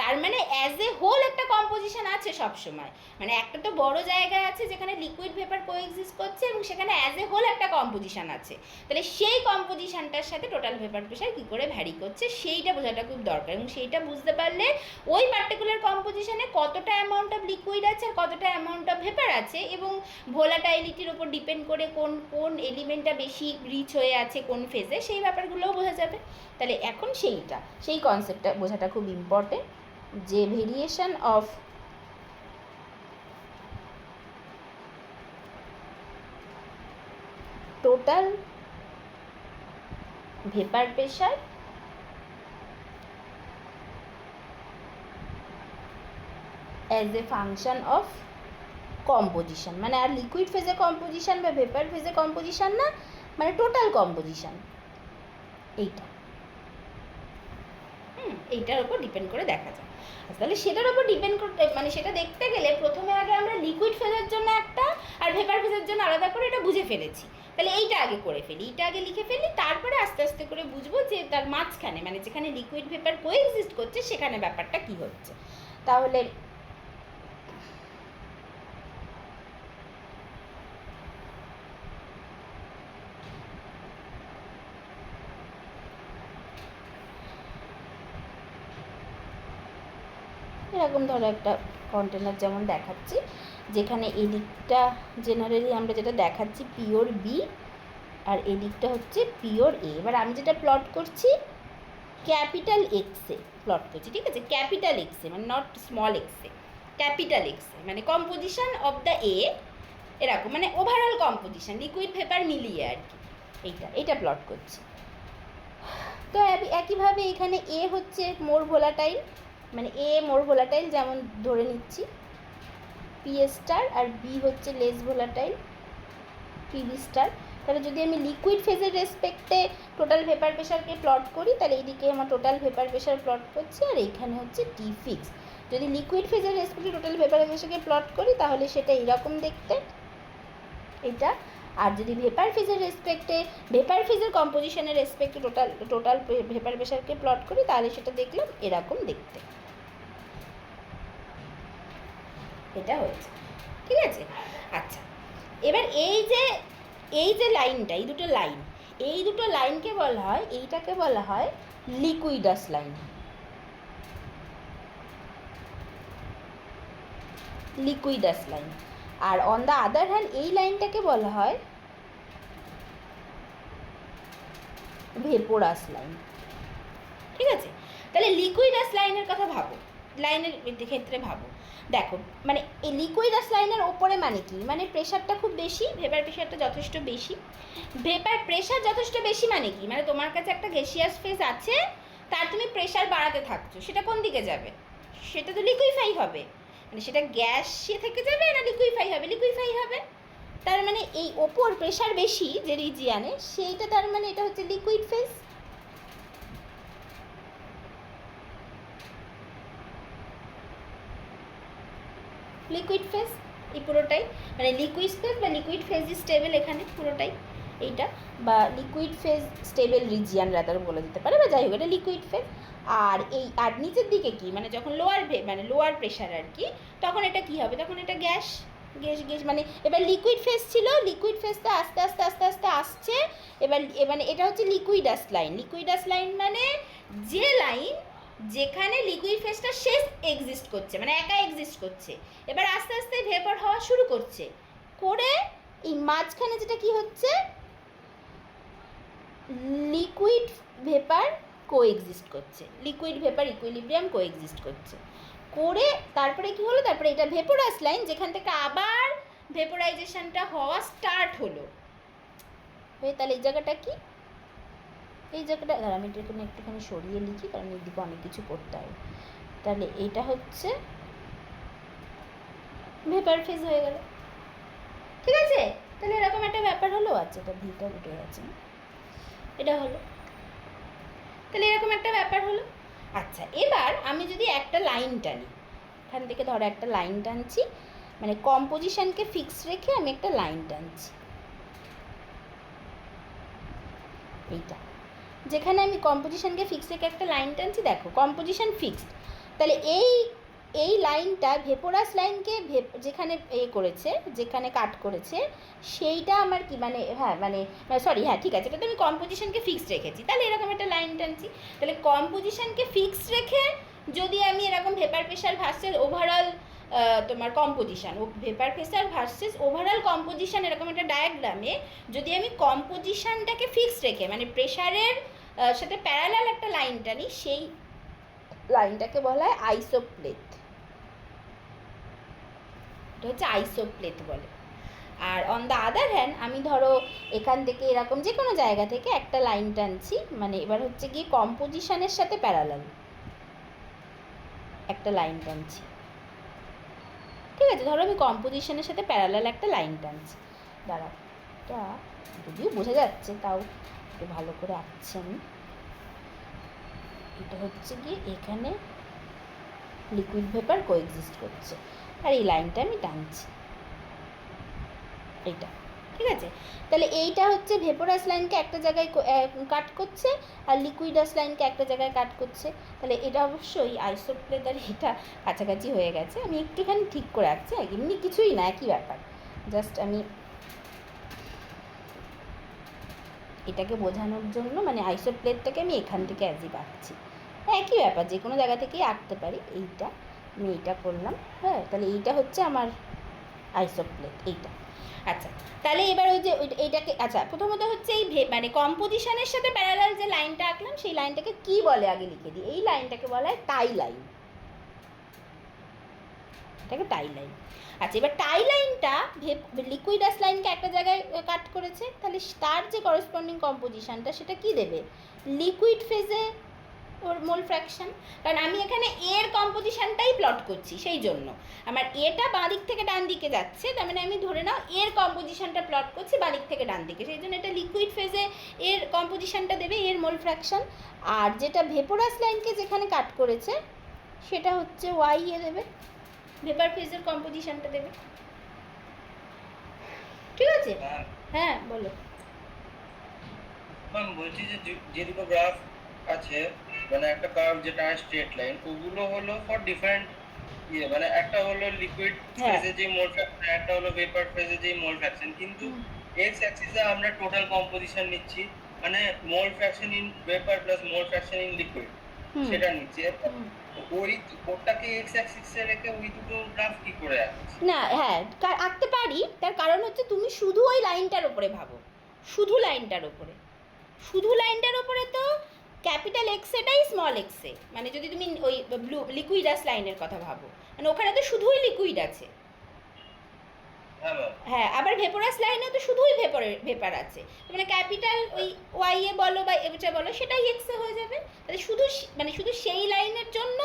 তার মানে অ্যাজ এ হোল একটা কম্পোজিশন আছে সবসময়। মানে একটা তো বড় জায়গা আছে যেখানে লিকুইড ভেপার কোএক্সিস্ট করছে এবং সেখানে অ্যাজ এ হোল একটা কম্পোজিশন আছে, তাহলে সেই কম্পোজিশনটার সাথে টোটাল ভেপার প্রেশার কী করে ভ্যারি করছে সেইটা বোঝাটা খুব দরকার, এবং সেইটা বুঝতে পারলে ওই পার্টিকুলার কম্পোজিশনে কতটা অ্যামাউন্ট অফ লিকুইড আছে আর কতটা অ্যামাউন্ট অফ ভেপার আছে, এবং ভোলাটাইলিটির ওপর ডিপেন্ড করে কোন কোন এলিমেন্টটা বেশি রিচ হয়ে আছে কোন ফেজে, সেই ব্যাপারগুলোও বোঝা যাবে। তাহলে এখন সেই কনসেপ্টটা বোঝাটা খুব ইম্পর্টেন্ট, যে variation of total vapour pressure as a function of composition, মানে আর লিকুইড ফেজে কম্পোজিশন বা ভেপার ফেজে কম্পোজিশন না, মানে টোটাল কম্পোজিশন, এইটা এইটার উপর ডিপেন্ড করে দেখা যায়। তাহলে সেটার উপর ডিপেন্ড করতে মানে সেটা দেখতে গেলে প্রথমে আগে আমরা লিকুইড ফেজের জন্য একটা আর ভেপার ফেজের জন্য আলাদা করে এটা বুঝে ফেলেছি, তাহলে এইটা আগে করে ফেলি, এইটা আগে লিখে ফেলি, তারপরে আস্তে আস্তে করে বুঝবো যে তার মাঝখানে মানে যেখানে লিকুইড ভেপার কোএক্সিস্ট করছে সেখানে ব্যাপারটা কি হচ্ছে। তাহলে এরকম ধরো একটা কন্টেনার যেমন দেখাচ্ছি, যেখানে এদিকটা জেনারেলি আমরা যেটা দেখাচ্ছি পিওর বি আর এদিকটা হচ্ছে পিওর এ। এবার আমি যেটা প্লট করছি ক্যাপিটাল এক্সে প্লট করছি, ঠিক আছে, ক্যাপিটাল এক্সে মানে নট স্মল এক্সে, ক্যাপিটাল এক্সে, মানে কম্পোজিশন অফ দ্য এ, এরকম মানে ওভারঅল কম্পোজিশন লিকুইড ভেপার মিলিয়ে আর কি, এইটা প্লট করছি। তো একইভাবে এখানে এ হচ্ছে মোর ভোলাটাইল, মানে এ মোর ভোলাটাইল যেমন ধরে নিচ্ছি পি স্টার, আর বি হচ্ছে লেস ভোলাটাইল পিবি স্টার। তাহলে যদি আমি লিকুইড ফেজের রেসপেক্টে টোটাল ভেপার প্রেশারকে প্লট করি, তাহলে এইদিকে আমার টোটাল ভেপার প্রেশার প্লট করছি আর এইখানে হচ্ছে টি ফিক্স। যদি লিকুইড ফেজের রেসপেক্টে টোটাল ভেপার প্রেশারকে প্লট করি তাহলে সেটা এইরকম দেখতে, এটা। আর যদি ভেপার ফেজের রেসপেক্টে ভেপার ফেজের কম্পোজিশনের রেসপেক্টে টোটাল ভেপার প্রেশারকে প্লট করি তাহলে সেটা দেখলাম এরকম দেখতে, এটা হয়েছে, ঠিক আছে। আচ্ছা, এবার এই যে লাইনটা, এই দুটো লাইনকে বলা হয়, এইটাকে বলা হয় লিকুইডাস লাইন, লিকুইডাস লাইন। আর অন দ্য আদার হ্যান্ড এই লাইনটাকে বলা হয় ভেপোরাস লাইন, ঠিক আছে। তাহলে লিকুইডাস লাইনের কথা ভাবো, লাইনের ক্ষেত্রে ভাবো, দেখো মানে এই লিকুইডাস লাইনের ওপরে মানে কি, মানে প্রেশারটা খুব বেশি, ভেপার প্রেশারটা যথেষ্ট বেশি, ভেপার প্রেশার যথেষ্ট বেশি মানে কি, মানে তোমার কাছে একটা গ্যাসিয়াস ফেজ আছে, তার তুমি প্রেশার বাড়াতে থাকছো, সেটা কোন দিকে যাবে, সেটা তো লিকুইফাই হবে, মানে সেটা গ্যাসে থেকে যাবে না লিকুইফাই হবে, লিকুইফাই হবে। তার মানে এই ওপর প্রেশার বেশি যে রিজিয়ানে সেইটা, তার মানে এটা হচ্ছে লিকুইড ফেজ। লিকুইড ফেজ এই পুরোটাই, মানে লিকুইড ফেজ বা লিকুইড ফেজ স্টেবল এখানে পুরোটাই এইটা, বা liquid phase stable region rather বলে দিতে পারে, বা যাই হোক এটা লিকুইড ফেজ। আর আর নিচের দিকে কি, মানে যখন লোয়ার প্রেশার আর কি, তখন এটা কি হবে, তখন এটা গ্যাস, মানে এবার লিকুইড ফেজ ছিল, লিকুইড ফেজটা আস্তে আস্তে আস্তে আস্তে আসছে, এবার মানে এটা হচ্ছে লিকুইডাস লাইন। লিকুইডাস লাইন মানে যে লাইন যেখানে লিকুইড ফেজটা শেষ এক্সিস্ট করছে, মানে একা এক্সিস্ট করছে, এবার আস্তে আস্তে ভেপার হওয়া শুরু করছে, করে এই মাঝখানে যেটা কি হচ্ছে লিকুইড ভেপার কোএক্সিস্ট করছে, লিকুইড ভেপার ইকুইলিব্রিয়াম কোএক্সিস্ট করছে, করে তারপরে কি হলো, তারপরে এটা ভেপোরাস লাইন, যেখান থেকে আবার ভেপোরাইজেশনটা হওয়া স্টার্ট হলো। হয়ে তাহলে এই জায়গাটা কি, এই জায়গাটা আমি এখানে একটুখানি সরিয়ে লিখি, কারণ এদিকে অনেক কিছু করতে হবে। তাহলে এটা হচ্ছে ভেপার ফেজ হয়ে গেল, ঠিক আছে? তাহলে এরকম একটা ব্যাপার হলো। আচ্ছা, এটা ভিটা উঠে গেছে, এটা হলো, তাহলে এরকম একটা ব্যাপার হলো। আচ্ছা, এবার আমি যদি একটা লাইন টানি, এখান থেকে ধরো একটা লাইন টানছি, মানে কম্পোজিশনকে ফিক্স রেখে আমি একটা লাইন টানছি, এইটা যেখানে আমি কম্পোজিশনকে ফিক্স রেখে একটা লাইন টানছি, দেখো কম্পোজিশন ফিক্সড। তাহলে এই লাইনটা ভেপোরাস লাইনকে যেখানে করেছে, যেখানে কাট করেছে, সেইটা আমার কি মানে, হ্যাঁ মানে সরি, হ্যাঁ ঠিক আছে, এটা তো আমি কম্পোজিশনকে ফিক্সড রেখেছি, তাহলে এরকম একটা লাইন টানছি। তাহলে কম্পোজিশনকে ফিক্সড রেখে যদি আমি এরকম ভেপার প্রেশার ভার্সেস ওভারঅল তোমার কম্পোজিশন, ও vapour pressure versus overall composition, এরকম একটা ডায়াগ্রামে যদি আমি কম্পোজিশনটাকে ফিক্সড রেখে মানে প্রেশারের সাথে প্যারালাল একটা লাইন টানি, সেই লাইনটাকে বলা হয় আইসোপ্লেট। এটা হচ্ছে আইসোপ্লেট বলে। আর অন দ্য আদার হ্যান্ড আমি ধরো এখান থেকে এরকম যে কোনো জায়গা থেকে একটা লাইন টানছি, মানে এবার হচ্ছে গিয়ে কম্পোজিশনের সাথে প্যারালাল একটা লাইন টানছি, ঠিক আছে? ধরো আমি কম্পোজিশনের সাথে প্যারালাল একটা লাইন টানছি, দাঁড়াও, এটা যদিও বোঝা যাচ্ছে তাও একটু ভালো করে আঁকছি আমি। এটা হচ্ছে গিয়ে এখানে লিকুইড ভেপার কোএক্সিস্ট করছে, আর এই লাইনটা আমি টানছি, এইটা, ঠিক আছে? তাহলে এইটা হচ্ছে ভেপোরাস লাইনকে একটা জায়গায় কাট করছে, আর লিকুইডাস লাইনকে একটা জায়গায় কাট করছে। তাহলে এটা অবশ্যই আইসোপ্লেট, আর এটা কাছাকাছি হয়ে গেছে। আমি একটুখানি ঠিক করে রাখছি, এমনি কিছুই না, একই ব্যাপার, জাস্ট আমি এটাকে বোঝানোর জন্য মানে আইসোপ্লেটটাকে আমি এখান থেকে অ্যাজিভ আঁকছি, একই ব্যাপার, যে কোনো জায়গা থেকেই আঁকতে পারি। এইটা আমি এইটা করলাম, হ্যাঁ, তাহলে এইটা হচ্ছে আমার আইসোপ্লেট, এইটা। আচ্ছা, তাহলে এবার ওই যে এইটাকে, আচ্ছা প্রথমত হচ্ছে এই মানে কম্পোজিশনের সাথে প্যারালাল যে লাইনটা আঁকলাম, সেই লাইনটাকে কি বলে আগে লিখে দিই। এই লাইনটাকে বলা হয় টাই লাইন, এটাকে টাই লাইন। আচ্ছা, এবার টাই লাইনটা লিকুইডাস লাইনকে একটা জায়গায় কাট করেছে, তাহলে তার যে করসপন্ডিং কম্পোজিশনটা সেটা কি দেবে, লিকুইড ফেজে ওর মোল ফ্র্যাকশন। কারণ আমি এখানে এর কম্পোজিশনটাই প্লট করছি, সেই জন্য আমার এটা বাঁ দিক থেকে ডান দিকে যাচ্ছে, তার মানে আমি ধরে নাও এর কম্পোজিশনটা প্লট করছি বাঁ দিক থেকে ডান দিকে, সেই জন্য এটা লিকুইড ফেজে এর কম্পোজিশনটা দেবে, এর মোল ফ্র্যাকশন। আর যেটা ভেপোরাস লাইনকে যেখানে কাট করেছে সেটা হচ্ছে ওয়াই এ দেবে, ভেপার ফেজের কম্পোজিশনটা দেবে, ঠিক আছে? হ্যাঁ বলো। ম্যাম বলছি যে যে দুটো গ্রাফ আছে, মানে একটা কার্ভ যেটা স্ট্রেট লাইন, ওগুলো হলো ফর ডিফারেন্ট ইয়ে, মানে একটা হলো লিকুইড ফেজে যে মোল ফ্র্যাকশন, একটা হলো ভেপার ফেজে যে মোল ফ্র্যাকশন, কিন্তু এক্স অ্যাক্সিসে আমরা টোটাল কম্পোজিশন নিচ্ছি, মানে মোল fraction in vapour plus mole fraction in liquid, সেটা নিচ্ছি। ওই ওটাকে এক্স অ্যাক্সিসে রেখে ওই দুটো গ্রাফ কি করে আঁকছি? না, হ্যাঁ আঁকতে পারি, তার কারণ হচ্ছে তুমি শুধু ওই লাইনটার ওপরে ভাবো, শুধু লাইনটার ওপরে, শুধু লাইনটার ওপরে তো ক্যাপিটাল এক্স এটাই স্মল এক্সে, মানে যদি তুমি ওই ব্লু লিকুইডাস লাইনের কথা ভাবো, মানে ওখানে তো শুধুই লিকুইড আছে। হ্যাঁ, আবার ভেপোরাস লাইনে তো শুধুই ভেপার আছে, মানে ক্যাপিটাল ওই ওয়াই এ বলো বা এটা বলো, সেটাই এক্সে হয়ে যাবে। তাহলে শুধু মানে শুধু সেই লাইনের জন্য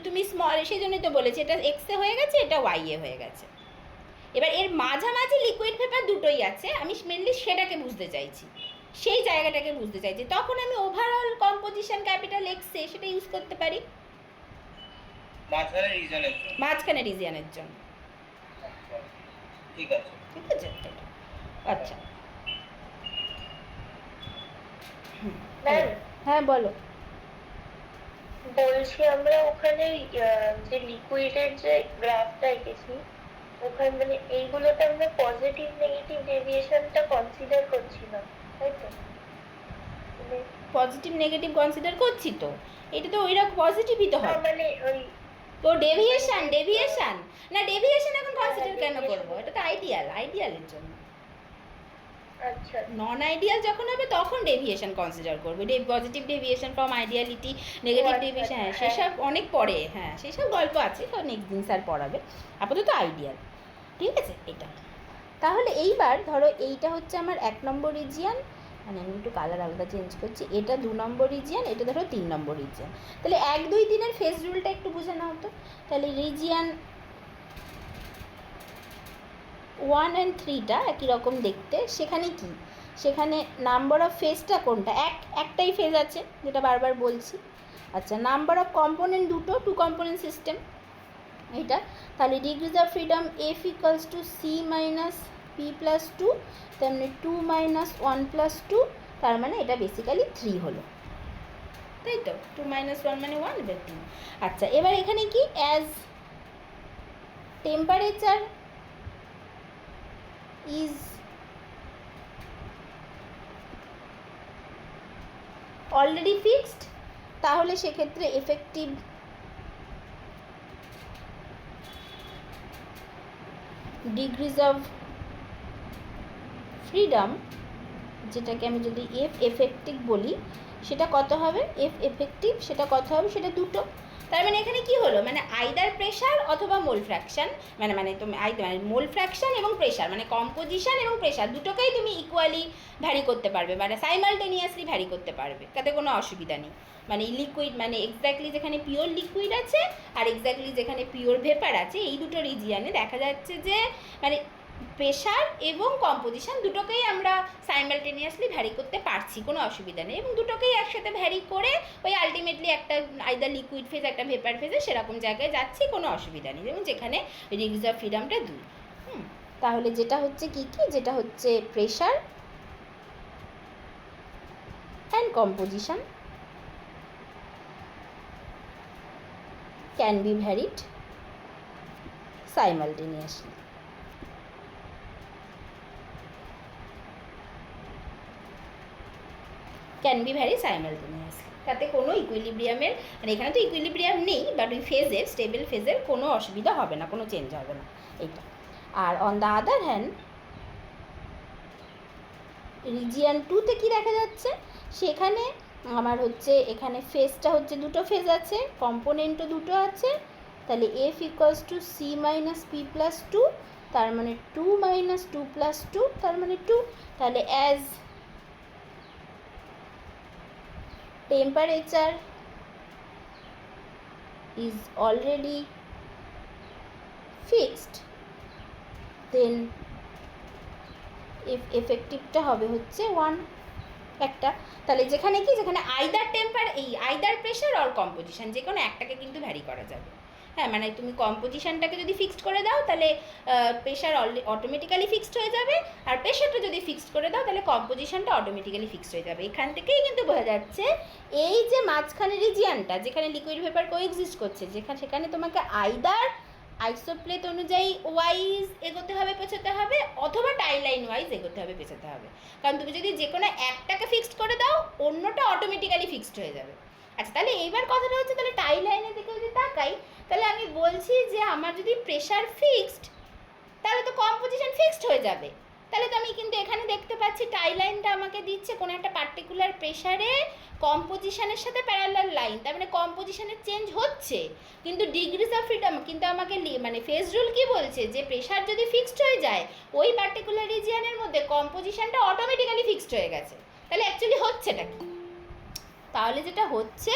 তুমি স্মল, সেই জন্যই তো বলেছি এটা এক্সে হয়ে গেছে, এটা ওয়াই এ হয়ে গেছে। এবার এর মাঝামাঝি লিকুইড ভেপার দুটোই আছে, আমি মেনলি সেটাকে বুঝতে চাইছি, সেই জায়গাটাকে বুঝতে চাইছি, তখন আমি ওভারঅল কম্পোজিশন ক্যাপিটাল এক্সে সেটা ইউজ করতে পারি মাঝখানে রিজিয়নের জন্য, ঠিক আছে, ঠিক আছে? আচ্ছা, হ্যাঁ বলো। বলছি আমরা ওখানে যে লিকুইডের যে গ্রাফটা এঁকেছি, ওখানে মানে এইগুলোতে আমরা পজিটিভ নেগেটিভ ডেভিয়েশনটা কনসিডার করছি না, তাই তো? পজিটিভ নেগেটিভ কনসিডার করছি তো, এটা তো ওইরকম পজিটিভই তো হয়, মানে ওই তো ডেভিয়েশন না, ডেভিয়েশন এখন কনসিডার কেন করবো, এটা তো আইডিয়ালের জন্য। আচ্ছা নন আইডিয়াল যখন হবে তখন ডেভিয়েশন কনসিডার করবে, পজিটিভ ডেভিয়েশন ফ্রম আইডিয়ালিটি, নেগেটিভ আচ্ছা, ডেভিয়েশন, হ্যাঁ হ্যাঁ। সেসব অনেক পরে, হ্যাঁ সেসব গল্প আছে, তো নেক্সট দিন স্যার পড়াবে। আপাতত আইডিয়াল, ঠিক আছে এটা। তাহলে এইবার ধরো এইটা হচ্ছে আমার 1 নম্বর রিজিয়ান, মানে আমি একটু কালার আলাদা চেঞ্জ করছি, এটা 2 নম্বর রিজিয়ান, এটা ধরো 3 নম্বর রিজিয়ান। তাহলে 1, 2, 3-এর ফেজ রুলটা একটু বুঝে নাও তো। তাহলে রিজিয়ান 1 and 3টা একই রকম দেখতে, সেখানে কি, সেখানে নাম্বার অফ ফেজটা কোনটা, একটাই ফেজ আছে যেটা বারবার বলছি। আচ্ছা, নাম্বার অফ কম্পোনেন্ট দুটো, 2 কম্পোনেন্ট সিস্টেম এইটা। তাহলে degrees of freedom F equals to C minus P plus 2, তেমনি 2 মাইনাস 1 প্লাস 2, তার মানে এটা বেসিক্যালি 3 হলো, তাই তো। 2 মাইনাস 1 মানে 1, এবার 2। আচ্ছা, এবার এখানে কি, as temperature is already fixed, তাহলে সেক্ষেত্রে এফেক্টিভ ডিগ্রিজ অফ ফ্রিডম, যেটাকে আমি যদি এফ এফেক্টিভ বলি, সেটা কত হবে, এফ এফেক্টিভ সেটা কত হবে, সেটা 2। তার মানে এখানে কি হলো, মানে আইদার প্রেশার অথবা মোল ফ্র্যাকশন, মানে তুমি মানে মোল ফ্র্যাকশন এবং প্রেশার, মানে কম্পোজিশন এবং প্রেশার দুটোকেই তুমি ইকুয়ালি ভ্যারি করতে পারবে, মানে সাইমালটেনিয়াসলি ভ্যারি করতে পারবে, তাতে কোনো অসুবিধা নেই। মানে লিকুইড, মানে এক্স্যাক্টলি যেখানে পিওর লিকুইড আছে আর এক্স্যাক্টলি যেখানে পিওর ভেপার আছে, এই দুটো রিজিয়ানে দেখা যাচ্ছে যে মানে প্রেশার এবং কম্পোজিশন দুটোকেই আমরা সাইমালটেনিয়াসলি ভ্যারি করতে পারছি, কোনো অসুবিধা নেই, এবং দুটোকেই একসাথে ভ্যারি করে ওই আলটিমেটলি একটা আইদার লিকুইড ফেজ একটা ভেপার ফেজে সেরকম জায়গায় যাচ্ছি, কোনো অসুবিধা নেই, এবং যেখানে ডিগ্রিজ অফ ফ্রিডমটা 2। তাহলে যেটা হচ্ছে কি কি, যেটা হচ্ছে pressure and composition can be varied simultaneously. Can be vary simultaneously, তাতে কোনো ইকুইলিব্রিয়ামের, মানে এখানে তো ইকুইলিব্রিয়াম নেই, বাট ওই ফেজের, স্টেবল ফেজের কোনো অসুবিধা হবে না, কোনো চেঞ্জ হবে না এইটা। আর on the other hand region 2-তে কী দেখা যাচ্ছে, সেখানে আমার হচ্ছে এখানে ফেজটা হচ্ছে 2টো ফেজ আছে, কম্পোনেন্টও 2টো আছে, তাহলে F equals to C minus P plus 2, তার মানে 2 মাইনাস 2 প্লাস 2, তার মানে 2। তাহলে as temperature is already fixed, then if effectiveটা হবে হচ্ছে 1 একটা। তাহলে যেখানে কি, যেখানে either either pressure or composition, যে কোনো একটাকে কিন্তু ভ্যারি করা যাবে। হ্যাঁ, মানে তুমি কম্পোজিশনটাকে যদি ফিক্সড করে দাও তাহলে প্রেশার অটোমেটিক্যালি ফিক্সড হয়ে যাবে, আর প্রেশারটা যদি ফিক্সড করে দাও তাহলে কম্পোজিশনটা অটোমেটিক্যালি ফিক্সড হয়ে যাবে। এখান থেকেই কিন্তু বোঝা যাচ্ছে এই যে মাঝখানে রিজিয়ানটা যেখানে লিকুইড ভেপার কোএক্সিস্ট করছে, সেখানে তোমাকে আইদার আইসোপ্লেট অনুযায়ী ওয়াইজ এগোতে হবে, পেছোতে হবে, অথবা টাই লাইন ওয়াইজ এগোতে হবে, পেছোতে হবে। কারণ তুমি যদি যে কোনো একটাকে ফিক্সড করে দাও, অন্যটা অটোমেটিক্যালি ফিক্সড হয়ে যাবে। আচ্ছা, তাহলে এইবার কথাটা হচ্ছে, তাহলে টাই লাইনের দিকে যদি তাকাই, তাহলে আমি বলছি যে আমার যদি প্রেশার ফিক্সড, তাহলে তো কম্পোজিশন ফিক্সড হয়ে যাবে। তাহলে তো আমি কিন্তু এখানে দেখতে পাচ্ছি টাই লাইনটা আমাকে দিচ্ছে কোনো একটা পার্টিকুলার প্রেশারে কম্পোজিশনের সাথে প্যারালাল লাইন, তার মানে কম্পোজিশনের চেঞ্জ হচ্ছে, কিন্তু ডিগ্রিজ অফ ফ্রিডম কিন্তু আমাকে মানে ফেজ রুল কী বলছে, যে প্রেশার যদি ফিক্সড হয়ে যায় ওই পার্টিকুলার রিজিয়ানের মধ্যে কম্পোজিশনটা অটোমেটিক্যালি ফিক্সড হয়ে গেছে। তাহলে অ্যাকচুয়ালি হচ্ছেটা কি, তাহলে যেটা হচ্ছে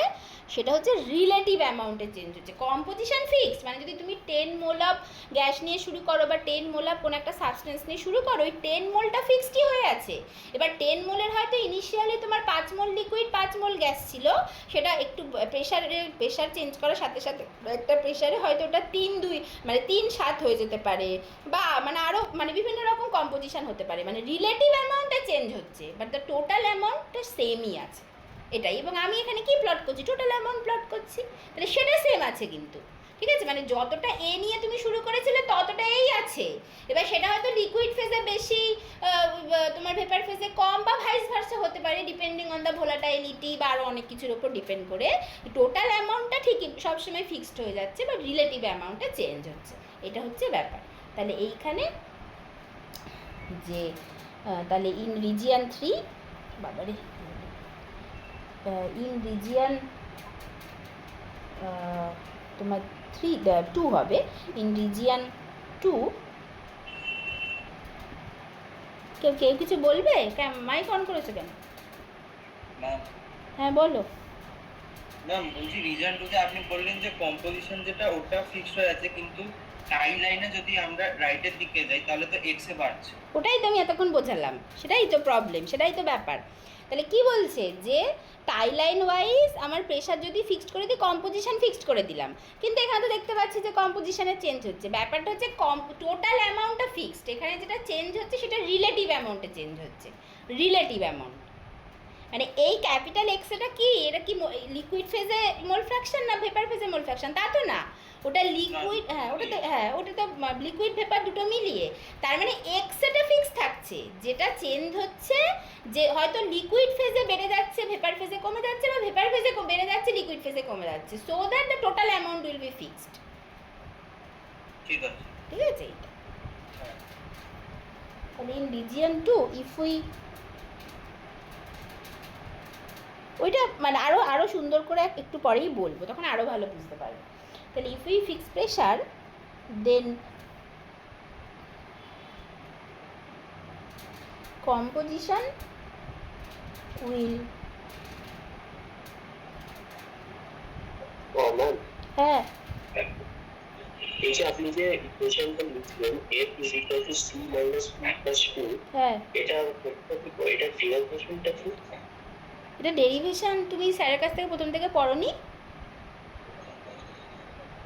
সেটা হচ্ছে রিলেটিভ অ্যামাউন্টে চেঞ্জ হচ্ছে। কম্পোজিশন ফিক্সড, মানে যদি তুমি 10 মোল অফ গ্যাস নিয়ে শুরু করো বা 10 মোল অফ কোনো একটা সাবস্টেন্স নিয়ে শুরু করো, ওই 10 মোলটা ফিক্সডই হয়ে আছে। এবার 10 মোলের হয়তো ইনিশিয়ালি তোমার 5 মোল লিকুইড 5 মোল গ্যাস ছিল, সেটা একটু প্রেশার চেঞ্জ করার সাথে সাথে একটা প্রেশারে হয়তো ওটা 3-2 মানে 3-7 হয়ে যেতে পারে, বা মানে আরও মানে বিভিন্ন রকম কম্পোজিশন হতে পারে, মানে রিলেটিভ অ্যামাউন্টটা চেঞ্জ হচ্ছে, বাট দ্য টোটাল অ্যামাউন্টটা সেমই আছে এটাই। এবং আমি এখানে কি প্লট করছি, টোটাল অ্যামাউন্ট প্লট করছি, তাহলে সেটা সেম আছে কিন্তু, ঠিক আছে, মানে যতটা এ নিয়ে তুমি শুরু করেছিলে ততটা এই আছে। এবার সেটা হয়তো লিকুইড ফেজে বেশি, তোমার ভেপার ফেজে কম, বা ভাইস ভার্সা হতে পারে, ডিপেন্ডিং অন দ্য ভোলাটাইলিটি বা আরও অনেক কিছুর ওপর ডিপেন্ড করে। টোটাল অ্যামাউন্টটা ঠিকই সবসময় ফিক্সড হয়ে যাচ্ছে, বা রিলেটিভ অ্যামাউন্টটা চেঞ্জ হচ্ছে, এটা হচ্ছে ব্যাপার। তাহলে এইখানে যে তাহলে ইন রিজিয়ান 3 বাবারে ইন রিজিয়ান তোমার 2 হবে ইন রিজিয়ান 2 কেউ কিছু বলবে? মাইক অন করেছো কেন? ম্যাম হ্যাঁ বলো। ম্যাম বলছি রিজন টুতে আপনি বললেন যে কম্পোজিশন যেটা ওটা ফিক্সড হয়ে আছে, কিন্তু টাই লাইনে যদি আমরা রাইটের দিকে যাই তাহলে তো এক্স এ বাড়ছে। ওটাই তো আমি এতক্ষণ বোঝালাম, সেটাই তো প্রবলেম, সেটাই তো ব্যাপার। তাহলে কি বলছে যে টাই লাইন ওয়াইজ আমার প্রেশার যদি ফিক্সড করে দিই, কম্পোজিশন ফিক্সড করে দিলাম, কিন্তু এখানে তো দেখতে পাচ্ছি যে কম্পোজিশনের চেঞ্জ হচ্ছে। ব্যাপারটা হচ্ছে টোটাল অ্যামাউন্টটা ফিক্সড, এখানে যেটা চেঞ্জ হচ্ছে সেটা রিলেটিভ অ্যামাউন্টে চেঞ্জ হচ্ছে, রিলেটিভ অ্যামাউন্ট। মানে এই ক্যাপিটাল এক্স এটা কি, এটা কি লিকুইড ফেজে মোল ফ্র্যাকশন না ভেপার ফেজে মোল ফ্র্যাকশন? তা তো না, ওটা লিকুইড, ওটা তো লিকুইড ভেপার দুটো মিলিয়ে। তার মানে এক্স এটা ফিক্স থাকছে, যেটা চেঞ্জ হচ্ছে যে হয়তো লিকুইড ফেজে বেড়ে যাচ্ছে ভেপার ফেজে কমে যাচ্ছে, বা ভেপার ফেজে বেড়ে যাচ্ছে লিকুইড ফেজে কমে যাচ্ছে, so that the total amount will be fixed. ঠিক আছে, ঠিক আছে এটা। তাহলে ইন রিজিয়ন 2 ইফ উই, ওইটা মানে আরও সুন্দর করে একটু পরেই বলবো, তখন আরও ভালো বুঝতে পারবে। তাহলে if we fix pressure then composition will, হ্যাঁ এই যে আপনি যে ইকুয়েশনটা লিখলেন f is equal to c minus p plus 2, হ্যাঁ এটা ডেরিভেশনটা কি? এটা ডেরিভেশন তুমি স্যারের কাছ থেকে প্রথম থেকে পড়োনি?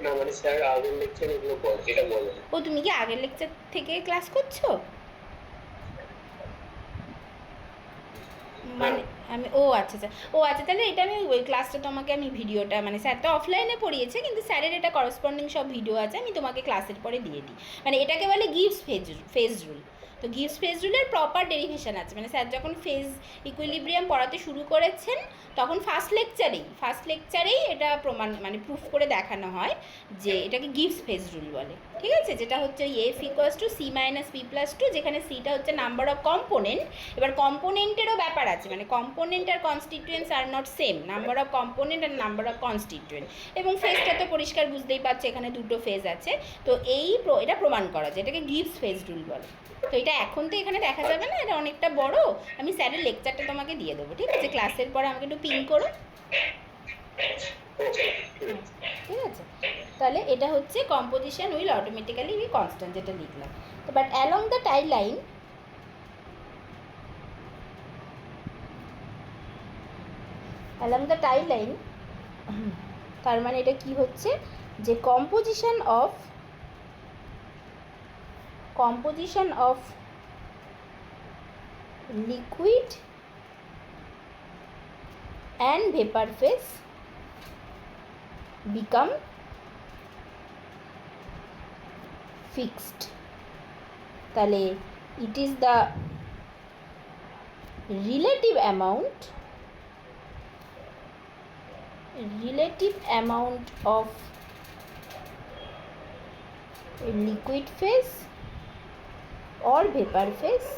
না মানে স্যার আগের লেকচার এগুলো বল, এটা বলেন। ও তুমি কি আগের লেকচার থেকে ক্লাস করছো? মানে আমি আচ্ছা তাহলে এটা আমি ওই ক্লাসটা তোমাকে আমি ভিডিওটা, মানে স্যার তো অফলাইনে পড়িয়েছে কিন্তু স্যারের এটা করসপন্ডিং সব ভিডিও আছে, আমি তোমাকে ক্লাসের পরে দিয়ে দিই। মানে এটাকে বলে গিভস ফেজ রুল। তো গিভস ফেজ রুলের প্রপার ডেরিভেশন আছে, মানে স্যার যখন ফেজ ইকুইলিব্রিয়াম পড়াতে শুরু করেছেন তখন ফার্স্ট লেকচারেই এটা প্রমাণ মানে প্রুফ করে দেখানো হয় যে এটাকে গিভস ফেজ রুল বলে। ঠিক আছে, যেটা হচ্ছে F equals to C minus P plus 2, যেখানে সিটা হচ্ছে নাম্বার অফ কম্পোনেন্ট। এবার কম্পোনেন্টেরও ব্যাপার আছে, মানে কম্পোনেন্ট আর constituents are not same, number of component আর নাম্বার অফ কনস্টিটিউয়েন্ট। এবং ফেজটা তো পরিষ্কার বুঝতেই পারছো, এখানে দুটো ফেজ আছে। তো এটা প্রমাণ করা যায়, এটাকে গিভস ফেজ রুল বলে। তো এটা এখন তো এখানে দেখা যাবে না, এটা অনেকটা বড়, আমি স্যারের লেকচারটা তোমাকে দিয়ে দেবো। ঠিক আছে, ক্লাসের পরে আমাকে একটু পিন করো। ঠিক আছে, তাহলে এটা হচ্ছে composition will automatically be constant, যেটা লিখলাম। তো but along the tie line, তার মানে এটা কি হচ্ছে যে composition of liquid and vapor phase become fixed. তাহলে it is the relative amount of liquid phase or vapor phase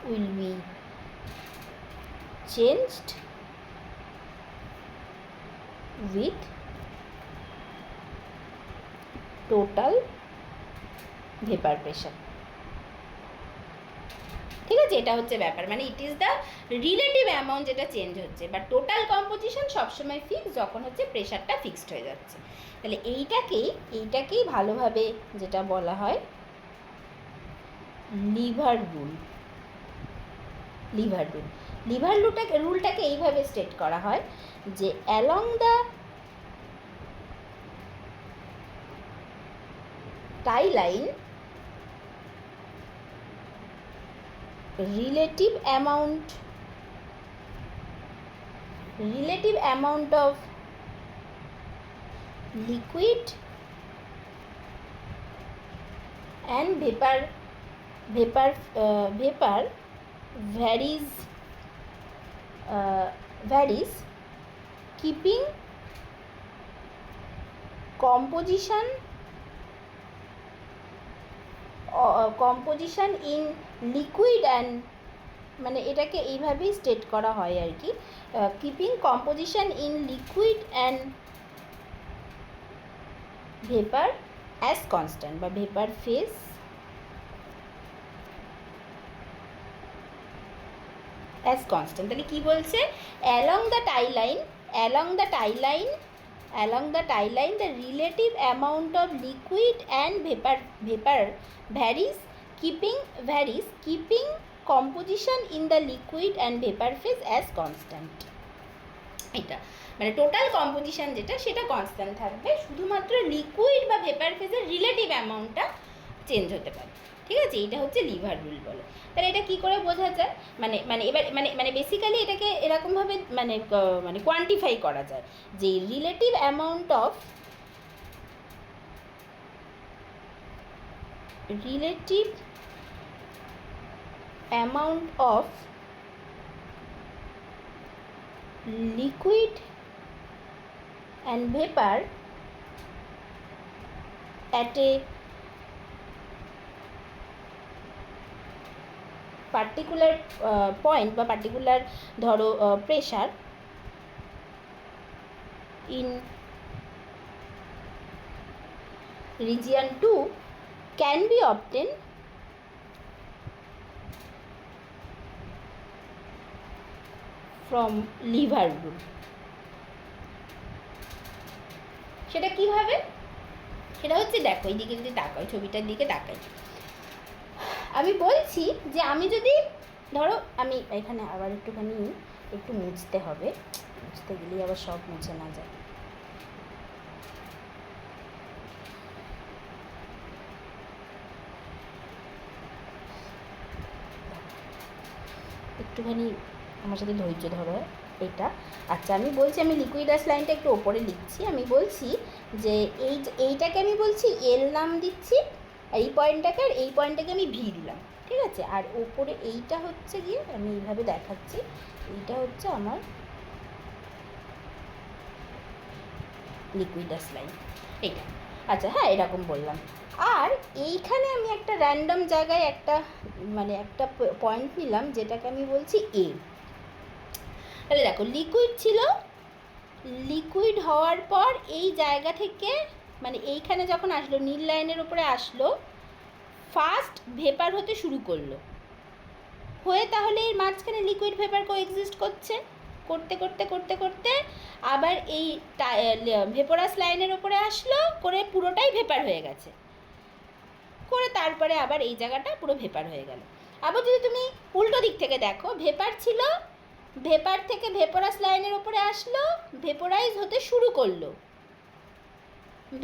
will be changed with total vapor pressure. ঠিক আছে, এটা হচ্ছে ব্যাপার, মানে it is the relative amount যেটা change হচ্ছে, বা টোটাল কম্পোজিশন সবসময় ফিক্স যখন হচ্ছে প্রেশারটা ফিক্সড হয়ে যাচ্ছে। তাহলে এইটাকেই ভালোভাবে যেটা বলা হয় লিভার রুলটাকে এইভাবে স্টেট করা হয় যে along the tie line relative amount of liquid and vapor varies keeping composition composition in liquid and, মানে এটাকে এইভাবেই স্টেট করা হয় আর কি, keeping composition in liquid and vapour as constant বা ভেপার ফেজ অ্যাজ কনস্ট্যান্ট। তাহলে কী বলছে, along the tie line the relative amount of liquid and vapor varies keeping composition in the liquid and vapor phase as constant। এটা মানে total composition যেটা সেটা constant থাকবে, শুধুমাত্র লিকুইড বা ভেপার ফেজের রিলেটিভ অ্যামাউন্টটা চেঞ্জ হতে পারে। ঠিক আছে, এটা হচ্ছে লিভার রুল বলে। তাহলে এটা কী করে বোঝা যায়, মানে বেসিক্যালি এটাকে এরকমভাবে মানে কোয়ান্টিফাই করা যায় যে relative amount of liquid and vapor at a particular point বা particular ধরো pressure in region 2 can be obtained from liver rule. সেটা কীভাবে, সেটা হচ্ছে দেখো এইদিকে যদি তাকাই, ছবিটার দিকে তাকাই, আমি বলছি যে আমি যদি ধরো আমি এখানে আবার একটু মুছতে হবে, মুছতে গেলেই আবার সব মুছে না যায়। একটুখানি আমার সাথে ধৈর্য ধরো এটা। আচ্ছা, আমি বলছি, আমি লিকুইডাস লাইনটা একটু ওপরে লিখছি। আমি বলছি যে এইটাকে আমি বলছি এল নাম দিচ্ছি, এই পয়েন্টটাকে, আর এই পয়েন্টটাকে আমি ভি দিলাম। ঠিক আছে, আর ওপরে এইটা হচ্ছে গিয়ে, আমি এইভাবে দেখাচ্ছি, এইটা হচ্ছে আমার লিকুইডাস লাইন এইটা। আচ্ছা, হ্যাঁ এরকম বললাম। আর এইখানে আমি একটা র্যান্ডম জায়গায় একটা পয়েন্ট নিলাম, যেটাকে আমি বলছি এ। তাহলে দেখো লিকুইড ছিল, লিকুইড হওয়ার পর এই জায়গা থেকে মানে এইখানে যখন আসলো, নীল লাইনের উপরে আসলো, ফার্স্ট ভেপার হতে শুরু করলো, হয়ে তাহলে এর মাঝখানে লিকুইড ভেপার কোএক্সিস্ট করছে, করতে করতে করতে করতে আবার এই ভেপোরাস লাইনের উপরে আসলো, করে পুরোটাই ভেপার হয়ে গেছে, করে তারপরে আবার এই জায়গাটা পুরো ভেপার হয়ে গেল। আবার যদি তুমি উল্টো দিক থেকে দেখো, ভেপার ছিল, ভেপার থেকে ভেপোরাস লাইনের উপরে আসলো, ভেপোরাইজ হতে শুরু করলো,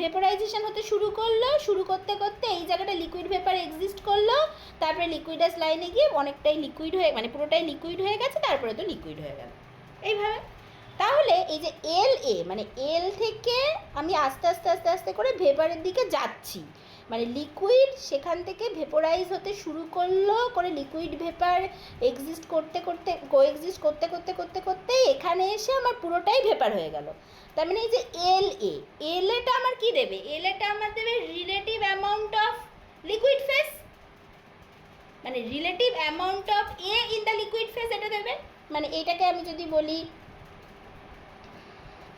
ভেপোরাইজেশন হতে শুরু করতে করতে এই জায়গাটা লিকুইড ভেপার এক্সিস্ট করলো, তারপরে লিকুইডাস লাইনে গিয়ে অনেকটাই লিকুইড হয়ে, মানে পুরোটাই লিকুইড হয়ে গেছে, তারপরে তো লিকুইড হয়ে গেল এইভাবে। তাহলে এই যে এল এ, মানে এল থেকে আমি আস্তে আস্তে আস্তে আস্তে করে ভেপারের দিকে যাচ্ছি, মানে লিকুইড সেখান থেকে ভেপোরাইজ হতে শুরু করলো, করে লিকুইড ভেপার এক্সিস্ট করতে করতে কোএক্সিস্ট করতে করতে করতে করতে এখানে এসে আমার পুরোটাই ভেপার হয়ে গেল। তার মানে এই যে এল এটা আমার কি দেবে, এল এটা আমার দেবে relative amount of liquid phase, মানে relative amount of A in the liquid phase এটা দেবে। মানে এইটাকে আমি যদি বলি,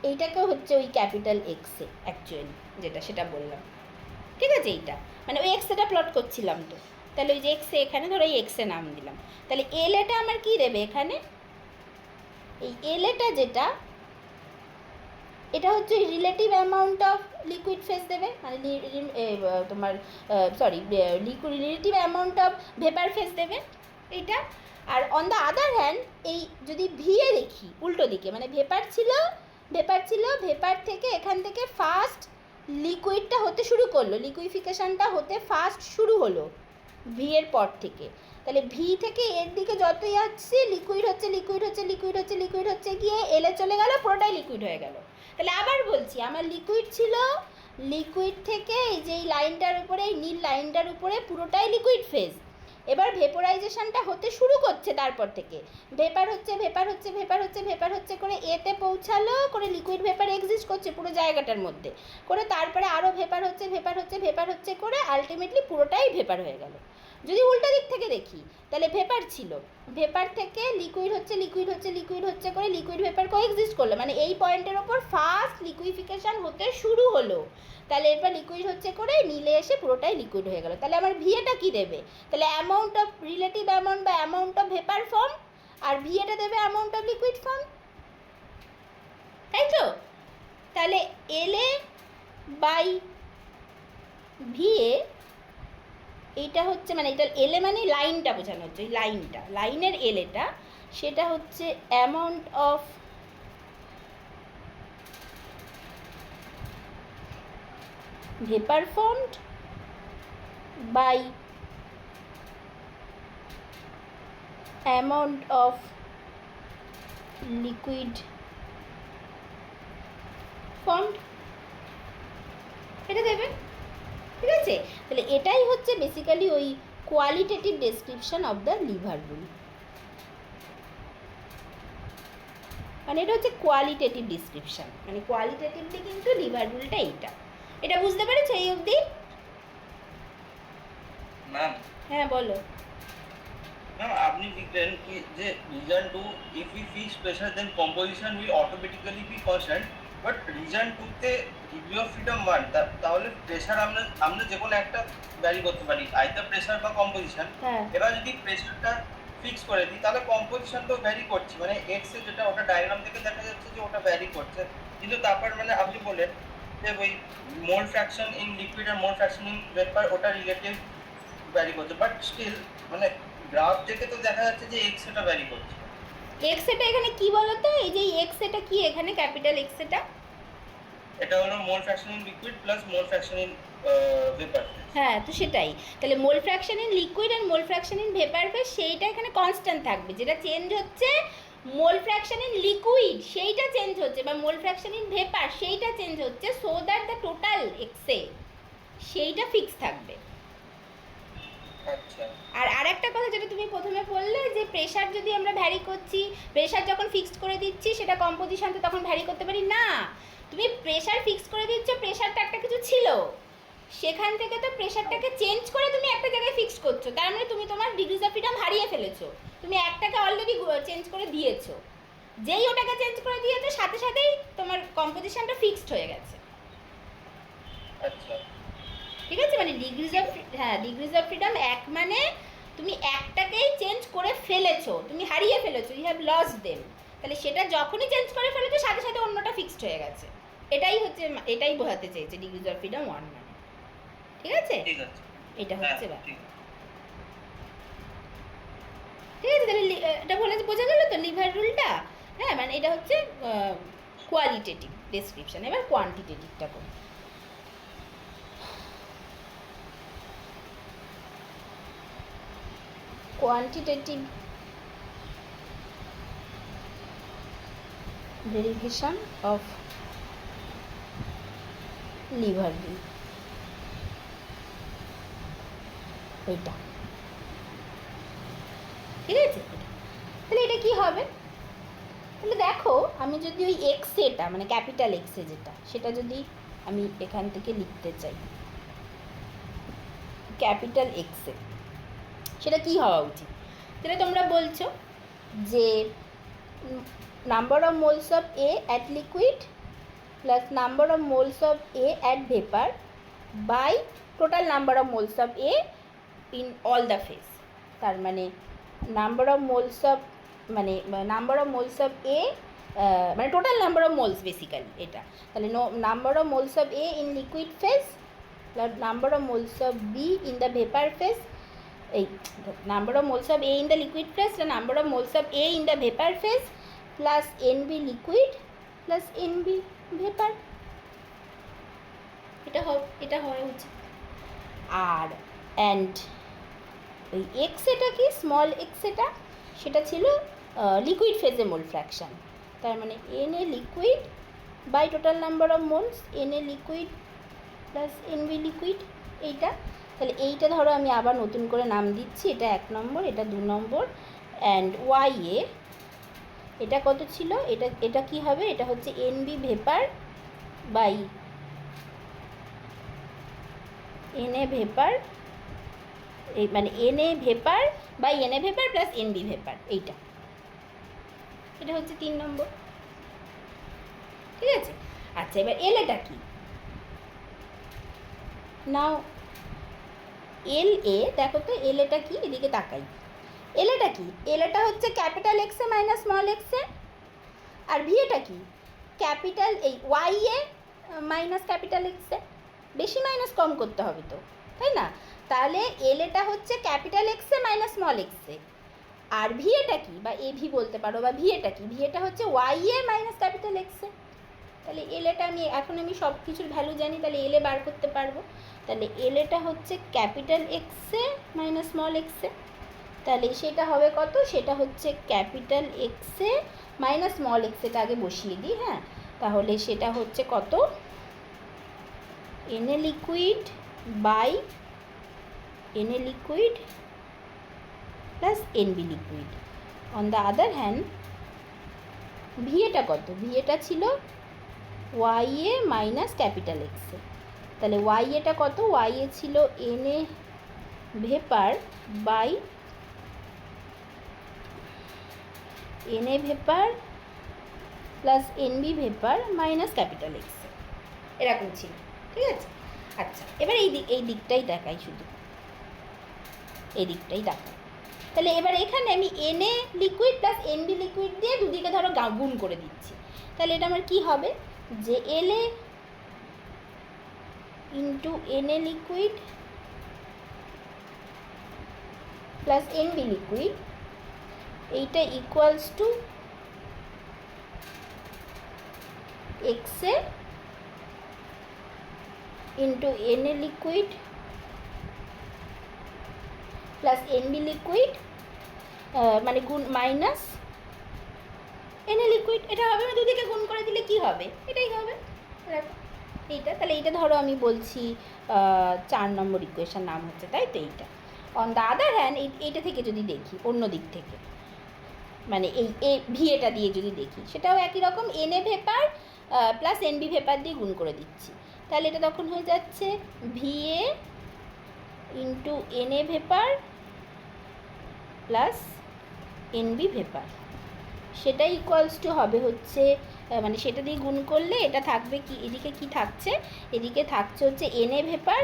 এইটাকে হচ্ছে ওই ক্যাপিটাল এক্সে অ্যাকচুয়ালি যেটা, সেটা বললাম। ঠিক আছে, এইটা মানে ওই এক্সেটা প্লট করছিলাম তো, তাহলে ওই যে এক্সে এখানে ধরো এই এক্সে নাম দিলাম। তাহলে এল এটা আমার কী দেবে এখানে, এই এল এটা যেটা, এটা হচ্ছে relative amount of liquid phase দেবে, মানে তোমার relative amount of vapour phase দেবে এইটা। আর অন দ্য আদার হ্যান্ড এই যদি ভিএ দেখি উল্টো দিকে, মানে ভেপার ছিল, ভেপার থেকে এখান থেকে ফার্স্ট লিকুইডটা হতে শুরু করলো, লিকুইফিকেশানটা হতে ফার্স্ট শুরু হলো ভি এর পর থেকে। তাহলে ভি থেকে এর দিকে যতই আসছে লিকুইড হচ্ছে গিয়ে এলে চলে গেল, পুরোটাই লিকুইড হয়ে গেল। তাহলে আবার বলছি, আমার লিকুইড ছিল, লিকুইড থেকে এই যে এই লাইনটার উপরে, এই নীল লাইনটার উপরে পুরোটাই লিকুইড ফেজ, এবার ভেপোরাইজেশনটা হতে শুরু করছে, তারপর থেকে ভেপার হচ্ছে ভেপার হচ্ছে ভেপার হচ্ছে ভেপার হচ্ছে করে এতে পৌঁছালো, করে লিকুইড ভেপার এক্সিস্ট করছে পুরো জায়গাটার মধ্যে, করে তারপরে আরও ভেপার হচ্ছে ভেপার হচ্ছে ভেপার হচ্ছে করে আলটিমেটলি পুরোটাই ভেপার হয়ে গেল। যদি উল্টো দিক থেকে দেখি তাহলে ভেপার ছিল, ভেপার থেকে লিকুইড হচ্ছে লিকুইড হচ্ছে লিকুইড হচ্ছে করে লিকুইড ভেপার কোএক্সিস্ট করলো, মানে এই পয়েন্টের ওপর ফার্স্ট লিকুইফিকেশান হতে শুরু হলো। তাহলে এরপর লিকুইড হচ্ছে করে নীলে এসে পুরোটাই লিকুইড হয়ে গেল। তাহলে আমার ভিএটা কী দেবে? তাহলে অ্যামাউন্ট অফ রিলেটিভ অ্যামাউন্ট বা অ্যামাউন্ট অফ ভেপার ফর্ম, আর ভিএটা দেবে অ্যামাউন্ট অফ লিকুইড ফর্ম, তাই তো? তাহলে এলএ বাই ভিএ, এইটা হচ্ছে মানে এটা এলএ মানে লাইনটা বোঝানো হচ্ছে, ওই লাইনটা, লাইনের এলএটা সেটা হচ্ছে amount of vapour formed by amount of liquid formed, এটা দেবে। ঠিক আছে, তাহলে এটাই হচ্ছে বেসিক্যালি ওই qualitative description of the lever rule, মানে এটা হচ্ছে কোয়ালিটেটিভ ডিসক্রিপশন, মানে কোয়ালিটেটিভলি কিন্তু লিভার রুলটা এইটা। এটা বুঝতে পেরেছো এই অবধি? ম্যাম, হ্যাঁ বলো। ম্যাম আপনি লিখলেন কি যে reason two if we fix pressure then composition will automatically be constant, but reason টুতে ডিগ্রি অফ ফ্রিডম 1, তাহলে প্রেসার আমরা আমরা যে কোনো একটা ভ্যারি করতে পারি, আইদার প্রেসার বা কম্পোজিশন। হ্যাঁ এবার যদি প্রেসারটা ফিক্স করে দিই তাহলে কম্পোজিশন তো ভ্যারি করছে, মানে এক্স এ যেটা ওটা ডায়াগ্রাম থেকে দেখা যাচ্ছে যে ওটা ভ্যারি করছে, কিন্তু তারপর মানে আপনি বললেন যে ওই মোল ফ্র্যাকশন ইন লিকুইড আর মোল ফ্র্যাকশন ইন ভেপার ওটা রিলেটিভ ভ্যারি করছে, বাট স্টিল মানে গ্রাফ থেকে তো দেখা যাচ্ছে যে এক্স এটা ভ্যারি করছে। এক্স এটা এখানে কি বলো তো? এই যে এক্স এটা কি এখানে ক্যাপিটাল এক্স এটা? এটা হলো mole fraction in liquid plus mole fraction in vapour. হ্যাঁ, তো সেটাই। তাহলে মোল ফ্র্যাকশন ইন লিকুইড আর mole fraction in vapour phase সেইটা এখানে কনস্ট্যান্ট থাকবে, যেটা চেঞ্জ হচ্ছে মোল ফ্র্যাকশন ইন লিকুইড সেইটা চেঞ্জ হচ্ছে, বা মোল ফ্র্যাকশন ইন ভেপার সেইটা চেঞ্জ হচ্ছে, সো দ্যাট দ্য টোটাল এক্সে সেইটা ফিক্স থাকবে। আচ্ছা, আর আরেকটা কথা যেটা তুমি প্রথমে বললে যে প্রেশার যদি আমরা ভ্যারি করছি, প্রেশার যখন ফিক্সড করে দিচ্ছি সেটা কম্পোজিশন তো তখন ভ্যারি করতে পারি না। তুমি প্রেশার ফিক্স করে দিচ্ছ, প্রেশারটা একটা কিছু ছিল, সেখান থেকে তো প্রেশারটাকে চেঞ্জ করে তুমি একটা জায়গায় ফিক্স করছো, তার মানে তুমি তোমার ডিগ্রিজ অফ ফ্রিডম হারিয়ে ফেলেছো। তুমি একটাকে অলরেডি চেঞ্জ করে দিয়েছো, যেই ওটাকে চেঞ্জ করে দিয়েছো সাথে সাথেই তোমার কম্পোজিশনটা ফিক্সড হয়ে গেছে। আচ্ছা, ঠিক আছে, মানে degrees of degrees of freedom এক মানে তুমি একটাকেই চেঞ্জ করে ফেলেছো, তুমি হারিয়ে ফেলেছো, ইউ হ্যাভ লস্ট দেম। তাহলে সেটা যখনই চেঞ্জ করে ফেলেছো সাথে সাথে অন্যটা ফিক্সড হয়ে গেছে। এটাই হচ্ছে, এটাই বোঝাতে চেয়েছে ডিগ্রিজ অফ ফ্রিডম 1 মানে। ঠিক আছে, ঠিক আছে, এটা হচ্ছে ব্যাপার। ঠিক আছে। ঠিক আছে, তাহলে এটা বলে বোঝা গেল তো লিভার রুলটা। হ্যাঁ, মানে এটা হচ্ছে কোয়ালিটেটিভ ডেসক্রিপশন। এবার কোয়ান্টিটেটিভটা করি। quantitative derivation of liver rule, এটা ঠিক আছে। তাহলে এটা কি হবে? তাহলে দেখো, আমি যদি ওই এক্স এটা মানে ক্যাপিটাল এক্সে যেটা, সেটা যদি আমি এখান থেকে লিখতে চাই ক্যাপিটাল এক্সে, সেটা কি হওয়া উচিত? যেটা তোমরা বলছো যে number of moles of A at liquid plus number of moles of A at vapour by total number of moles of A in all the phase. তার মানে নাম্বার অফ মোলস অফ মানে number of moles of A মানে total number of moles basically এটা। তাহলে number of moles of A in liquid phase plus number of moles of B in the vapour phase, এই number of moles of A in the liquid phase plus number of moles of A in the vapour phase plus NB liquid plus NB vapour, এটা হওয়া উচিত। আর and ওই x এটা কি small X এটা, সেটা ছিল লিকুইড ফেজে মোল ফ্র্যাকশন। তার মানে N A liquid by total number of moles, N A liquid plus NB liquid এইটা। তাহলে এইটা ধরো আমি আবার নতুন করে নাম দিচ্ছি, এটা 1 নম্বর, এটা 2 নম্বর, অ্যান্ড ওয়াই এ এটা কত ছিল, এটা কি হবে, এটা হচ্ছে NB vapour by NA vapour, এই মানে NA vapour by NA vapour plus NB vapour, এটা হচ্ছে 3 নম্বর। ঠিক আছে, আচ্ছা এবার এলএটা কি নাও, এল এ দেখো তো এলএটা কি, এদিকে তাকাই, এলএটা কি, এলএটা হচ্ছে capital X A minus small X A, আর ভিএটা কি ক্যাপিটাল এই Y A minus capital X এ, বেশি মাইনাস কম করতে হবে তো, তাই না? তাহলে এলএটা হচ্ছে capital X A minus small X A, আর ভিএটা কি বা এ ভি বলতে পারো, বা ভিএটা কি, ভিএটা হচ্ছে Y A minus capital X A. তাহলে এলএটা আমি সব কিছুর ভ্যালু জানি, তাহলে এলএ বার করতে পারবো। তাহলে এলএটা হচ্ছে capital X A minus small X A, তাহলে সেটা হবে কত, সেটা হচ্ছে capital X A minus small X এটা আগে বসিয়ে দিই, হ্যাঁ, তাহলে সেটা হচ্ছে কত, NA liquid by NA liquid plus NB liquid. On the other hand ভিএটা কত, ভিএটা ছিল Y A minus capital X A, তাহলে ওয়াই এটা কত, ওয়াই এ ছিল NA vapour by NA vapour plus NB vapour minus capital x এরকম ছিল। ঠিক আছে, আচ্ছা এবার এই দিকটাই দেখাই, শুধু এই দিকটাই দেখাই। তাহলে এবার এখানে আমি NA liquid plus NB liquid দিয়ে দুদিকে ধরো গুণ করে দিচ্ছি, তাহলে এটা আমার কি হবে যে LA into NA liquid plus NB liquid, এইটা equals to X A into NA liquid plus NB liquid মানে গুণ মাইনাস এনএ লিকুইড, এটা হবে না, দুদিকে গুণ করে দিলে কি হবে, এটাই হবে এইটা। তাহলে এইটা ধরো আমি বলছি 4 নম্বর ইকুয়েশন নাম হচ্ছে, তাই তো এইটা। অন দ্য আদার হ্যান্ড এইটা থেকে যদি দেখি অন্য দিক থেকে, মানে এই ভিএটা দিয়ে যদি দেখি, সেটাও একই রকম NA vapour plus NB vapour দিয়ে গুণ করে দিচ্ছি, তাহলে এটা তখন হয়ে যাচ্ছে VA into NA vapour plus NB vapour, সেটা ইকুয়ালস টু হবে হচ্ছে মানে সেটা দিয়ে গুণ করলে এটা থাকবে কি, এদিকে কি থাকছে, এদিকে থাকছে হচ্ছে এনএ ভেপার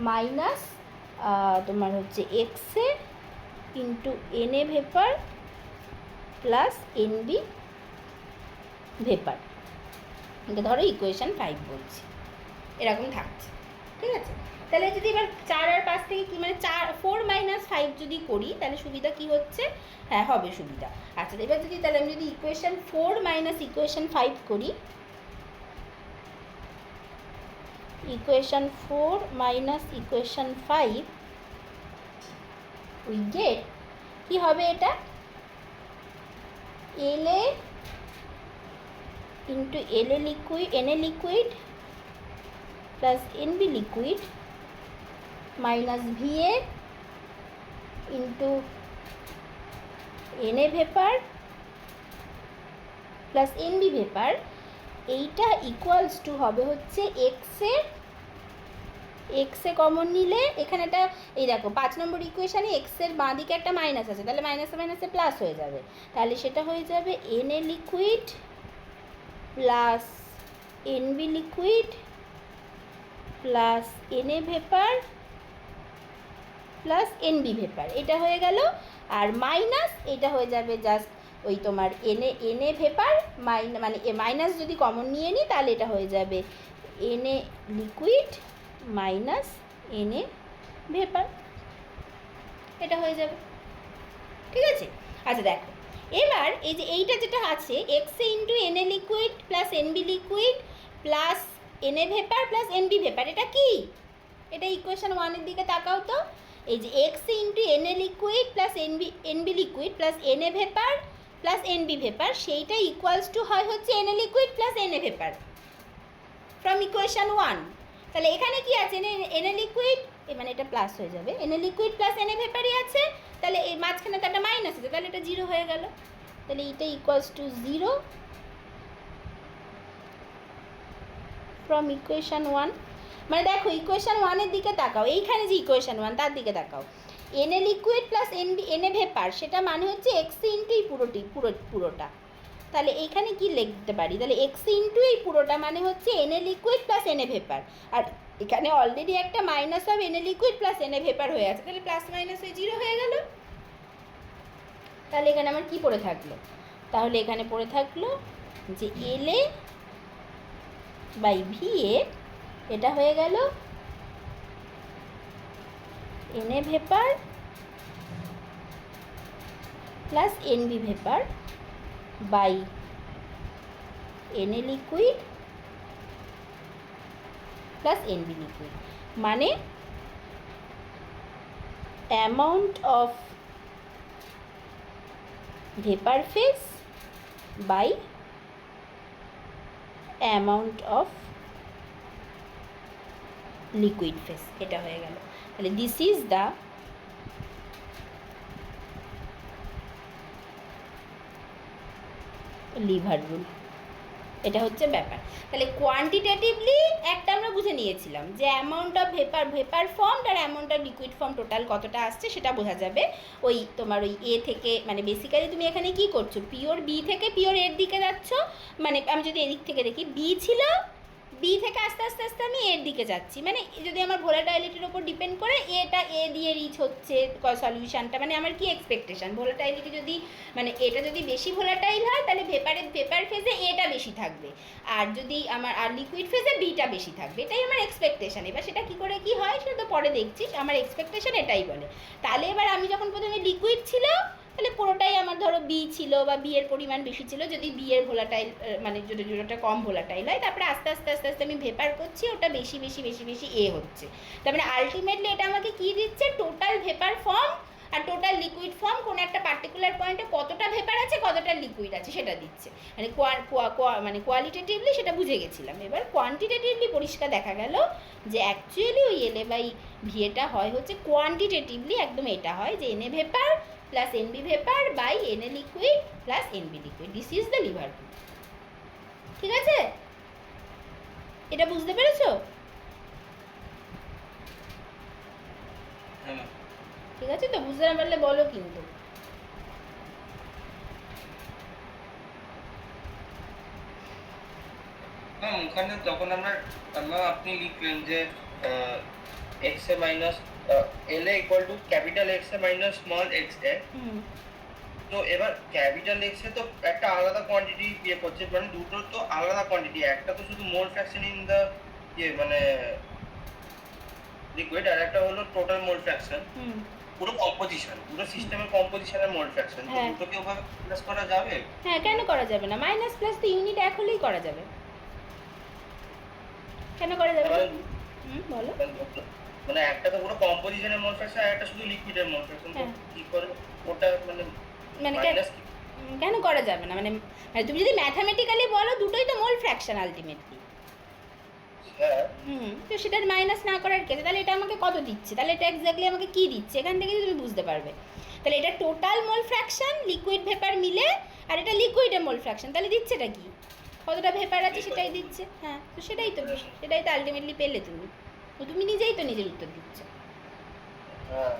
মাইনাস তোমার হচ্ছে X A into NA vapour plus NB vapour, এটা ধরো ইকুয়েশন 5 বলছি, এরকম থাকছে। ঠিক আছে, তাহলে যদি এবার 4 আর 5 থেকে কি মানে 4 মাইনাস 5 যদি করি তাহলে সুবিধা কি হচ্ছে, হ্যাঁ হবে সুবিধা। আচ্ছা এবার যদি তাহলে আমি যদি ইকুয়েশন 4 মাইনাস ইকুয়েশন 5 করি, equation 4 minus equation 5 we get কি হবে, এটা LA into LA liquid NA liquid plus NB liquid minus VA into NA vapour plus NB vapour, এইটা ইকুয়ালস টু হবে হচ্ছে এক্সে কমন নিলে এখানে একটা এই দেখো 5 নম্বর ইকুয়েশানে এক্সের বাঁ দিকে একটা মাইনাস আছে, তাহলে মাইনাসে মাইনাসে প্লাস হয়ে যাবে, তাহলে সেটা হয়ে যাবে NA liquid plus NB liquid plus NA vapour plus NB vapour, এটা হয়ে গেল, আর মাইনাস এটা হয়ে যাবে জাস্ট ওই তোমার এনএ ভেপার মানে মাইনাস যদি কমন নিয়ে নিই তাহলে এটা হয়ে যাবে NA liquid minus NA vapour, এটা হয়ে যাবে। ঠিক আছে, আচ্ছা দেখো এবার এই যে এইটা যেটা আছে X A into NA liquid plus NB liquid plus NA vapour plus NB vapour, এটা কি, এটা ইকুয়েশন 1 এর দিকে তাকাও তো, এই যে X into NA liquid plus NB liquid plus NA vapour plus NB vapour, সেইটা ইকুয়ালস টু হয় হচ্ছে NA liquid plus NA vapour from equation 1। তাহলে এখানে কি আছে, এনে লিকুইড, মানে এটা প্লাস হয়ে যাবে, এনে লিকুইড প্লাস এনে ভেপারই আছে, তাহলে এই মাঝখানে তো একটা মাইনাস আছে, তাহলে এটা 0 হয়ে গেল। তাহলে এটা ইকুয়ালস টু 0 ফ্রম ইকুয়েশন 1। মানে দেখো ইকুয়েশন 1-এর দিকে তাকাও, এইখানে যে ইকুয়েশন 1 তার দিকে তাকাও, এনে লিকুইড প্লাস এনে ভেপার, সেটা মানে হচ্ছে এক্স ইন্টু এই পুরোটা। তাহলে এইখানে কি লিখতে পারি, তাহলে এক্স ইন্টু এই পুরোটা মানে হচ্ছে এনে লিকুইড প্লাস এনে ভেপার, আর এখানে অলরেডি একটা মাইনাস অফ এনে লিকুইড প্লাস এনে ভেপার হয়ে আছে, তাহলে প্লাস মাইনাস হয়ে 0 হয়ে গেল। তাহলে এখানে আমার কি পড়ে থাকলো, তাহলে এখানে পড়ে থাকলো যে এল এ বাই ভি এ, এটা হয়ে গেল NA vapour plus NB vapour by NA liquid plus NB liquid, মানে amount of vapour phase by amount of liquid phase, এটা হয়ে গেল। তাহলে this is the lever rule, এটা হচ্ছে ব্যাপার। তাহলে কোয়ান্টিটেটিভলি একটা আমরা বুঝে নিয়েছিলাম যে অ্যামাউন্ট অফ ভেপার ফর্ম আর amount of liquid form total কতটা আসছে সেটা বোঝা যাবে ওই তোমার ওই এ থেকে, মানে বেসিক্যালি তুমি এখানে কি করছো, পিওর বি থেকে পিওর এর দিকে যাচ্ছ, মানে আমি যদি এদিক থেকে দেখি বি ছিল, বি থেকে আস্তে আস্তে আস্তে আমি এর দিকে যাচ্ছি, মানে যদি আমার ভোলাটাইলিটির ওপর ডিপেন্ড করে এটা এ দিয়ে রিচ হচ্ছে সলিউশনটা, মানে আমার কি এক্সপেকটেশন, ভোলাটাইলিটি যদি মানে এটা যদি বেশি ভোলাটাইল হয় তাহলে ভেপার ফেজে এটা বেশি থাকবে, আর যদি আমার আর লিকুইড ফেজে বিটা বেশি থাকবে, এটাই আমার এক্সপেকটেশন। এবার সেটা কি করে কি হয় সেটা তো পরে দেখছিস, আমার এক্সপেকটেশন এটাই বলে। তাহলে এবার আমি যখন প্রথমে লিকুইড ছিল তাহলে পুরোটাই আমার ধরো বি ছিল বা বি এর পরিমাণ বেশি ছিল, যদি বি এর ভোলাটাইল মানে যদি ওটা কম ভোলাটাইল হয়, তারপরে আস্তে আস্তে আস্তে আস্তে আমি ভেপার করছি, ওটা বেশি বেশি বেশি বেশি এ হচ্ছে, তার মানে আলটিমেটলি এটা আমাকে কি দিচ্ছে, টোটাল ভেপার ফর্ম আর টোটাল লিকুইড ফর্ম কোনো একটা পার্টিকুলার পয়েন্টে কতটা ভেপার আছে কতটা লিকুইড আছে সেটা দিচ্ছে, মানে মানে কোয়ালিটেটিভলি সেটা বুঝে গেছিলাম। এবার কোয়ান্টিটেটিভলি পরিষ্কার দেখা গেল যে অ্যাকচুয়ালি ওই এলএ বাই ভিএটা হয় হচ্ছে কোয়ান্টিটেটিভলি একদম এটা হয় যে NA vapour plus NB vapour by NA liquid plus NB liquid, this is the lever rule. ঠিক আছে, এটা বুঝতে পেরেছো? হ্যাঁ ঠিক আছে, তো বুঝতে না পারলে বলো কিন্তু। ম্যাম ওখানে যখন আপনি লিখলেন যে X A minus L A equal to capital X A minus small X A, তো এবার ক্যাপিটাল এক্স এ তো একটা আলাদা কোয়ান্টিটি ইয়ে করছে, মানে দুটো তো আলাদা কোয়ান্টিটি, একটা তো শুধু মোল ফ্র্যাকশন ইন দ্য ইয়ে মানে লিকুইড, আর একটা হলো টোটাল মোল ফ্র্যাকশন, পুরো কম্পোজিশন, পুরো সিস্টেমের কম্পোজিশনের মোল ফ্র্যাকশন, তো দুটোকে ওভাবে প্লাস করা যাবে? হ্যাঁ, কেন করা যাবে না, মাইনাস প্লাস তো ইউনিট এক হলেই করা যাবে, কেন করা যাবে না? বলো। মানে একটা তো পুরো কম্পোজিশনের মোল ফ্র্যাকশন আর একটা শুধু লিকুইডের মোল ফ্র্যাকশন, তো কি করে ওটা মানে মাইনাস কেন করা যাবে না, মানে তুমি যদি ম্যাথামেটিক্যালি বলো দুটোই তো মোল ফ্র্যাকশন আলটিমেটলি, হ্যাঁ তো সেটার মাইনাস না করার কেসে তাহলে এটা আমাকে কত দিচ্ছে, তাহলে এটা এক্স্যাক্টলি আমাকে কি দিচ্ছে এখান থেকে তুমি বুঝতে পারবে। তাহলে এটা total mole fraction liquid vapour মিলে, আর এটা লিকুইডের মোল ফ্র্যাকশন, তাহলে দিচ্ছেটা কি, কতটা ভেপার আছে সেটাই দিচ্ছে। হ্যাঁ, তো সেটাই তো আলটিমেটলি পেলে তুমি, তো তুমি নিজেই তো নিজের উত্তর দিচ্ছ। হ্যাঁ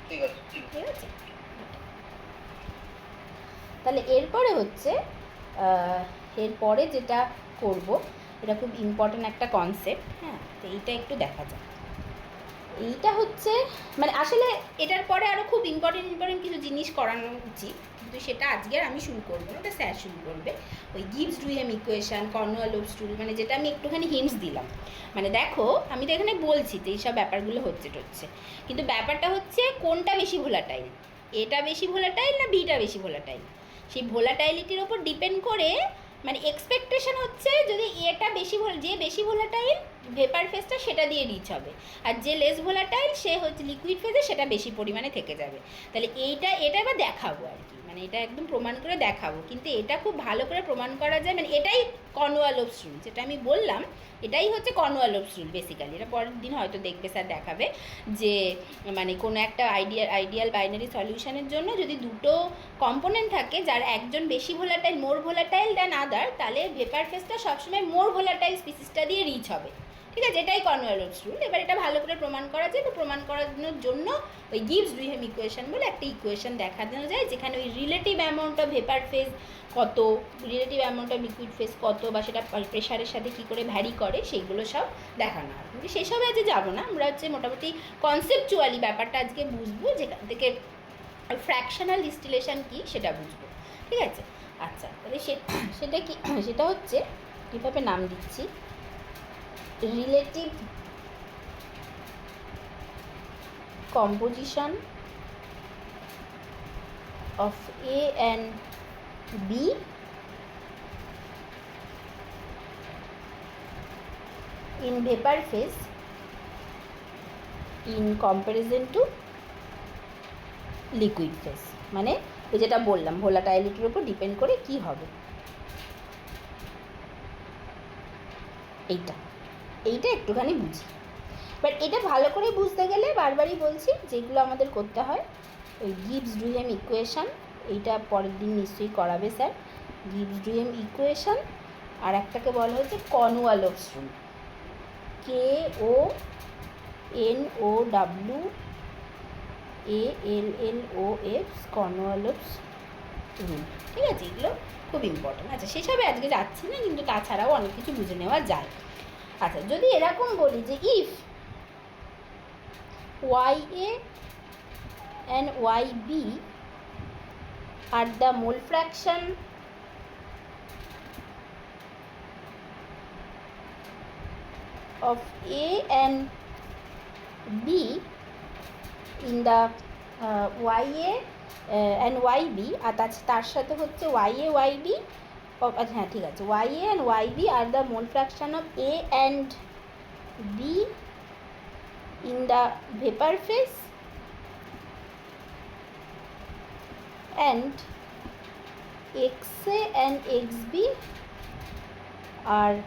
ঠিক আছে ঠিক আছে, তাহলে এরপরে হচ্ছে এরপরে যেটা করব এটা খুব ইম্পর্ট্যান্ট একটা কনসেপ্ট। হ্যাঁ, তো এইটা একটু দেখা যাক। এইটা হচ্ছে মানে আসলে এটার পরে আরও খুব ইম্পর্টেন্ট কিছু জিনিস করানো উচিত, কিন্তু সেটা আজকে আর আমি শুরু করবো না, ওটা স্যার শুরু করবে। ওই গিভস ডুয়েম ইকুয়েশান, কর্নুয়ালোভস রুল, মানে যেটা আমি একটুখানি হিন্টস দিলাম, মানে দেখো আমি তো এখানে বলছি যে এইসব ব্যাপারগুলো হচ্ছে, কিন্তু ব্যাপারটা হচ্ছে কোনটা বেশি ভোলাটাইল, এটা বেশি ভোলাটাইল না বিটা বেশি ভোলাটাইল, সেই ভোলাটাইলিটির ওপর ডিপেন্ড করে মানে এক্সপেকটেশন হচ্ছে যদি এটা যে বেশি ভোলাটাইল ভেপার ফেজটা সেটা দিয়ে রিচ হবে, আর যে লেস ভোলাটাইল সে হচ্ছে লিকুইড ফেজে সেটা বেশি পরিমাণে থেকে যাবে। তাহলে এটা এবার দেখাবো আর কি, মানে মানে এটা একদম প্রমাণ করে দেখাবো, কিন্তু এটা খুব ভালো করে প্রমাণ করা যায়, মানে এটাই কর্নওয়ালিস রুল, যেটা আমি বললাম এটাই হচ্ছে কর্নওয়ালিস রুল বেসিক্যালি। এটা পরের দিন হয়তো দেখবে স্যার দেখাবে যে মানে কোনো একটা আইডিয়াল বাইনারি সলিউশনের জন্য যদি দুটো কম্পোনেন্ট থাকে যার একজন বেশি ভোলাটাইল, মোর ভোলাটাইল দ্যান আদার, তাহলে ভেপার ফেজটা সবসময় মোর ভোলাটাইল স্পিসিসটা দিয়ে রিচ হবে। ঠিক আছে, এটাই কর্নওয়ালিস রুল। এবার এটা ভালো করে প্রমাণ করা যায়, বা প্রমাণ করানোর জন্য ওই গিভস ডুহেম ইকুয়েশন বলে একটা ইকুয়েশন দেখানো যায়, যেখানে ওই relative amount of vapour phase কত, relative amount of liquid phase কত, বা সেটা প্রেশারের সাথে কী করে ভ্যারি করে সেইগুলো সব দেখানো হয়। কিন্তু সেসবে আজকে যাবো না, আমরা হচ্ছে মোটামুটি কনসেপচুয়ালি ব্যাপারটা আজকে বুঝবো, যেখান থেকে ফ্র্যাকশনাল ডিস্টিলেশন কী সেটা বুঝবো। ঠিক আছে, আচ্ছা তাহলে সেটা কি, সেটা হচ্ছে কীভাবে নাম দিচ্ছি, relative composition of A and B in vapor phase in comparison to liquid phase, মানে ওই যেটা বললাম ভোলাটাইলিটির উপর ডিপেন্ড করে কি হবে। এইটা একটুখানি বুঝি। বাট এটা ভালো করে বুঝতে গেলে বারবারই বলছি যেগুলো আমাদের করতে হয়, ওই গিভস ডুহেম ইকুয়েশান, এইটা পরের দিন নিশ্চয়ই করাবে স্যার। গিভস ডুহেম ইকুয়েশান, আর একটাকে বলা হচ্ছে Cornwallis rule, KONOWALLOS, Cornwallis rule. ঠিক আছে, এগুলো খুব ইম্পর্ট্যান্ট। আচ্ছা সেসবে আজকে যাচ্ছি না, কিন্তু তাছাড়াও অনেক কিছু বুঝে নেওয়া যায়। আচ্ছা যদি এরকম বলি যে if YA and YB are the mole fraction of A and B in the YA and YB, আর তার সাথে হচ্ছে YA YB, আচ্ছা হ্যাঁ ঠিক আছে, YA and YB are the mole fraction of A and B in the vapor phase, and XA and XB are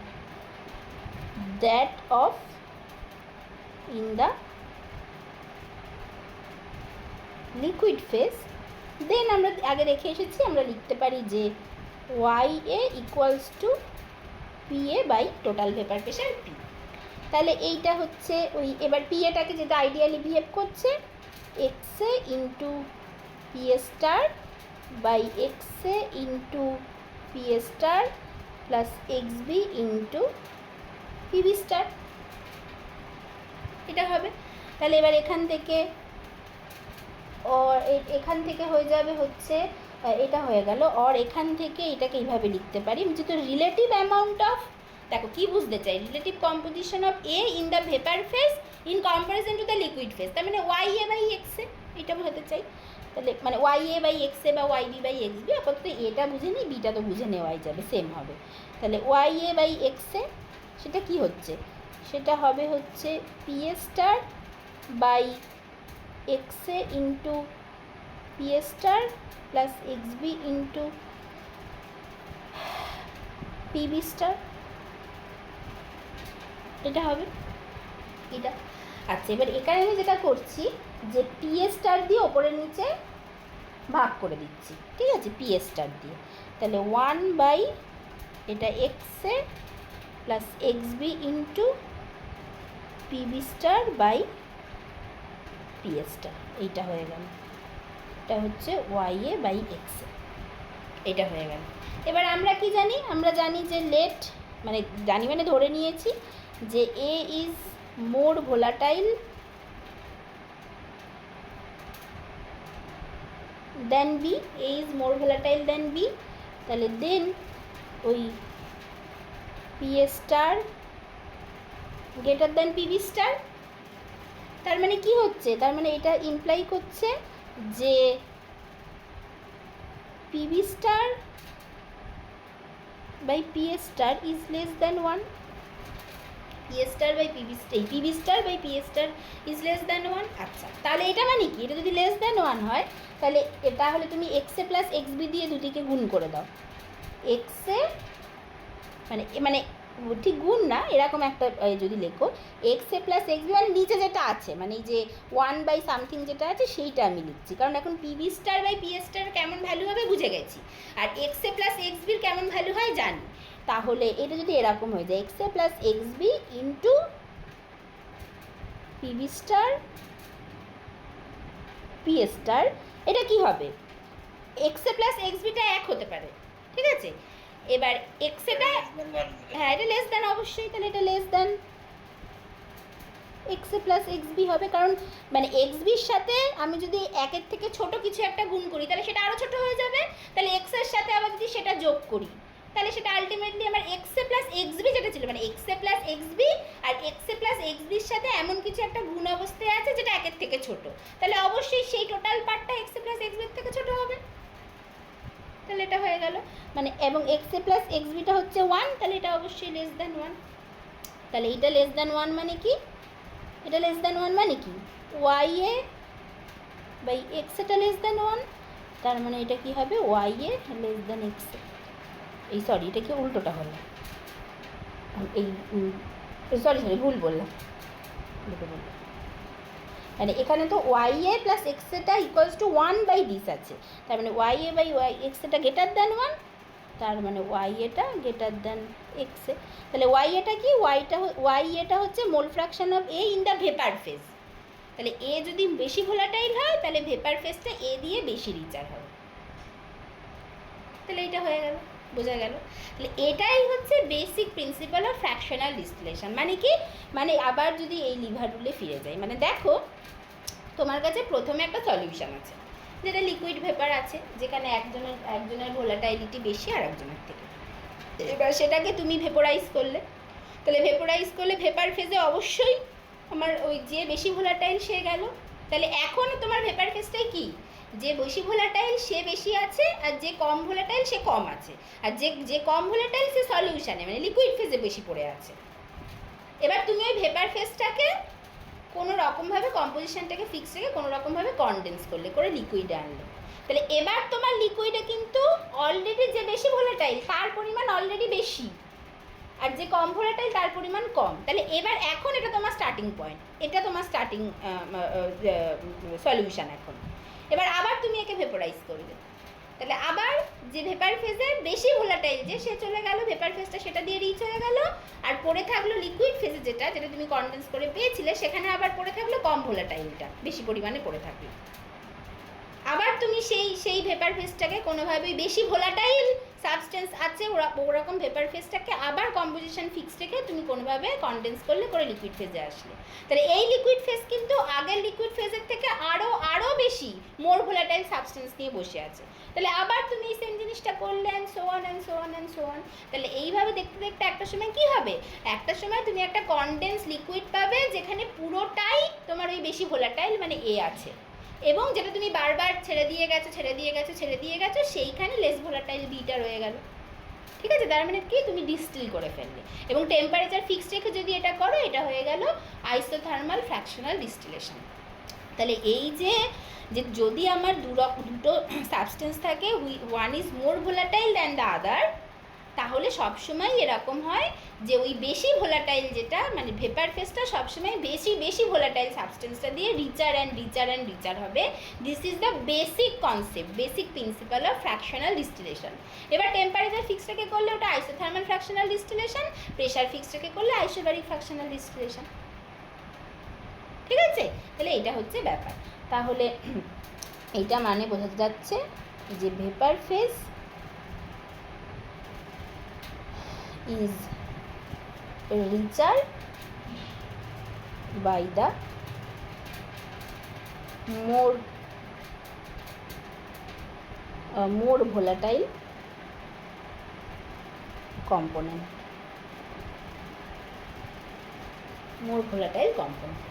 that of in the liquid phase, then আমরা আগে রেখে এসেছি, আমরা লিখতে পারি যে YA equals to PA by total vapor pressure P। তাহলে এইটা হচ্ছে ওই, এবার পিএটাকে যেটা আইডিয়ালি বিহেভ করছে XA into PA star by XA into PA star plus XB into PB star, এটা হবে। তাহলে এবার এখান থেকে হয়ে যাবে হচ্ছে এটা হয়ে গেল, আর এখান থেকে এটাকে এইভাবে লিখতে পারি, যেহেতু রিলেটিভ অ্যামাউন্ট অফ, দেখো কি বুঝতে চাই, relative composition of A in the vapour phase in comparison to the liquid phase, তার মানে YA বাই XA, এটা বোঝাতে চাই। তাহলে মানে YA বাই XA বা YB বাই XB, আপাতত এটা বুঝে নিই, বিটা তো বুঝে নেওয়াই যাবে, সেম হবে। তাহলে YA বাই XA সেটা কি হচ্ছে, সেটা হবে হচ্ছে PA star by XA into PA star plus XB into PB star, এটা হবে এটা। আচ্ছা এবার এখানে আমি যেটা করছি যে PA স্টার দিয়ে ওপরে নিচে ভাগ করে দিচ্ছি, ঠিক আছে, PA স্টার দিয়ে। তাহলে 1 বাই এটা XA plus XB into PB star by PA star, এইটা হয়ে গেল। এটা হচ্ছে YA বাই XA, এটা হয়ে গেল। এবার আমরা কি জানি, আমরা জানি যে লেট, মানে জানি মানে ধরে নিয়েছি যে A is more volatile than B, A is more volatile than B, তাহলে দেন ওই PA star greater than PB star. তার মানে কি হচ্ছে, তার মানে এটা ইমপ্লাই করছে যে PB star by PA star is less than 1। P star by PB star by P star is less than 1। আচ্ছা, তাহলে এটা মানে কি? এটা যদি লেস দ্যান 1 হয় তাহলে এটা হলে তুমি এক্সএ প্লাস এক্সবি দিয়ে দুটিকে গুণ করে দাও। এক্সএ মানে ঠিক গুণ না, এরকম একটা যদি লেখো এক্সএ প্লাস এক্সবি, মানে নিচে যেটা আছে মানে এই যে 1 বাই সামথিং যেটা আছে সেইটা আমি লিখছি, কারণ এখন PB star by P star কেমন ভ্যালু হবে বুঝে গেছি, আর এক্সএ প্লাস এক্সবির কেমন ভ্যালু হয় জানি। তাহলে এটা যদি এরকম হয়ে যায় XA plus XB into PB star P star, এটা কি হবে? এক্সএ প্লাস এক্সবিটা 1 হতে পারে, ঠিক আছে? এবার এক্সএটা, হ্যাঁ এটা লেস দ্যান অবশ্যই, তাহলে এটা less than XA plus XB হবে, কারণ মানে এক্সবির সাথে আমি যদি 1-এর থেকে ছোট কিছু একটা গুণ করি তাহলে সেটা আরও ছোট হয়ে যাবে, তাহলে এক্সের সাথে আবার যদি সেটা যোগ করি তাহলে সেটা আলটিমেটলি আমার এক্সএ প্লাস এক্সবি যেটা ছিল মানে এক্সএ প্লাস এক্সবি আর এক্সএ প্লাস এক্সবির সাথে এমন কিছু একটা গুণ অবস্থায় আছে যেটা 1-এর থেকে ছোট, তাহলে অবশ্যই সেই টোটাল পার্টটা এক্সএ প্লাস এক্সবির থেকে ছোট হবে। তাহলে এটা হয়ে গেল মানে, এবং এক্সএ প্লাস এক্সবিটা হচ্ছে 1, তাহলে এটা অবশ্যই লেস দ্যান 1। তাহলে এইটা লেস দ্যান 1 মানে কি? এটা লেস দ্যান 1 মানে কি? ওয়াই এ বাই এক্স এটা লেস দ্যান 1, তার মানে এটা কি হবে? Y A less than x. এই সরি, এটা কি উল্টোটা হলো? এই সরি ভুল বললাম, মানে এখানে তো ওয়াই এ প্লাস এক্স এটা ইকুয়ালস টু 1 বাই দিস আছে, তার মানে Y A by Y X এটা গ্রেটার দ্যান 1, তার মানে ওয়াই এটা গ্রেটার দ্যান এক্স এ। তাহলে ওয়াই এটা কি? ওয়াই এটা হচ্ছে mole fraction of A in the vapour phase. তাহলে এ যদি বেশি ভোলাটাইল হয় তাহলে ভেপার ফেজটা এ দিয়ে বেশি রিচার হবে। তাহলে এটা হয়ে গেল, বোঝা গেল। তাহলে এটাই হচ্ছে basic principal of fractional distillation. মানে কি? মানে আবার যদি এই লিভার রুলে ফিরে যাই, মানে দেখো তোমার কাছে প্রথমে একটা সলিউশন আছে যেটা লিকুইড ভেপার আছে, যেখানে একজনের ভোলাটাইলিটি বেশি আর একজনের থেকে। এবার সেটাকে তুমি ভেপোরাইজ করলে, তাহলে ভেপোরাইজ করলে ভেপার ফেজে অবশ্যই আমার ওই যে বেশি ভোলাটাইল সে গেল। তাহলে এখন তোমার ভেপার ফেজটাই কি? যে বেশি ভোলাটাইল সে বেশি আছে আর যে কম ভোলাটাইল সে কম আছে, আর যে কম ভোলাটাইল সে সলিউশনে মানে লিকুইড ফেজে বেশি পড়ে আছে। এবার তুমি ওই ভেপার ফেজটাকে কোনো রকমভাবে কম্পোজিশনটাকে ফিক্স রেখে কোনো রকমভাবে কনডেন্স করলে, করে লিকুইডে আনলে, তাহলে এবার তোমার লিকুইডে কিন্তু অলরেডি যে বেশি ভোলাটাইল তার পরিমাণ অলরেডি বেশি আর যে কম ভোলাটাইল তার পরিমাণ কম। তাহলে এবার এখন এটা তোমার স্টার্টিং পয়েন্ট, এটা তোমার স্টার্টিং সলিউশন। এখন এবার আবার তুমি একে ভেপোরাইজ করবে, তাহলে আবার যে ভেপার ফেজের বেশি ভোলাটাইল যে সে চলে গেল, ভেপার ফেজটা সেটা দিয়ে রিচ হয়ে গেল, আর পড়ে থাকলো লিকুইড ফেজে যেটা তুমি কনডেন্স করে পেয়েছিলে সেখানে আবার পড়ে থাকলো কম ভোলাটাইলটা, বেশি পরিমাণে পড়ে থাকলো। আবার তুমি সেই ভেপার ফেজটাকে কোনোভাবেই বেশি ভোলাটাইল সাবস্টেন্স আছে ওরকম ভেপার ফেজটাকে আবার কম্পোজিশন ফিক্স রেখে তুমি কোনোভাবে কনডেন্স করলে, করে লিকুইড ফেজে আসলে, তাহলে এই লিকুইড ফেজ কিন্তু আগের লিকুইড ফেজের থেকে আরও বেশি মোর ভোলাটাইল সাবস্টেন্স নিয়ে বসে আছে। তাহলে আবার তুমি এই সেম জিনিসটা করলে and so on and so on and so on. তাহলে এইভাবে দেখতে দেখতে একটা সময় কি হবে? একটা সময় তুমি একটা কনডেন্স লিকুইড পাবে যেখানে পুরোটাই তোমার ওই বেশি ভোলাটাইল মানে এ আছে, এবং যেটা তুমি বারবার ছেড়ে দিয়ে গেছো সেইখানে লেস ভোলাটাইল বিটা রয়ে গেল। ঠিক আছে, তার মানে কি? তুমি ডিস্টিল করে ফেললে, এবং টেম্পারেচার ফিক্সড রেখে যদি এটা করো এটা হয়ে গেল আইসোথার্মাল ফ্র্যাকশনাল ডিস্টিলেশন। তাহলে এই যে যদি আমার দুটো সাবস্টেন্স থাকে, one is more volatile than the other, তাহলে সবসময় এরকম হয় যে ওই বেশি ভোলাটাইল যেটা মানে ভেপার ফেজটা সবসময় বেশি ভোলাটাইল সাবস্টেন্সটা দিয়ে রিচার হবে। This is the basic concept, basic principal of fractional distillation. এবার টেম্পারেচার ফিক্স রেখে করলে ওটা isothermal fractional distillation, pressure fix রেখে করলে আইসোবারিক ফ্র্যাকশনাল ডিস্টিলেশন। ঠিক আছে, তাহলে এটা হচ্ছে ব্যাপার। তাহলে এইটা মানে বোঝাতে যাচ্ছে যে vapour phase is richer by the more volatile component,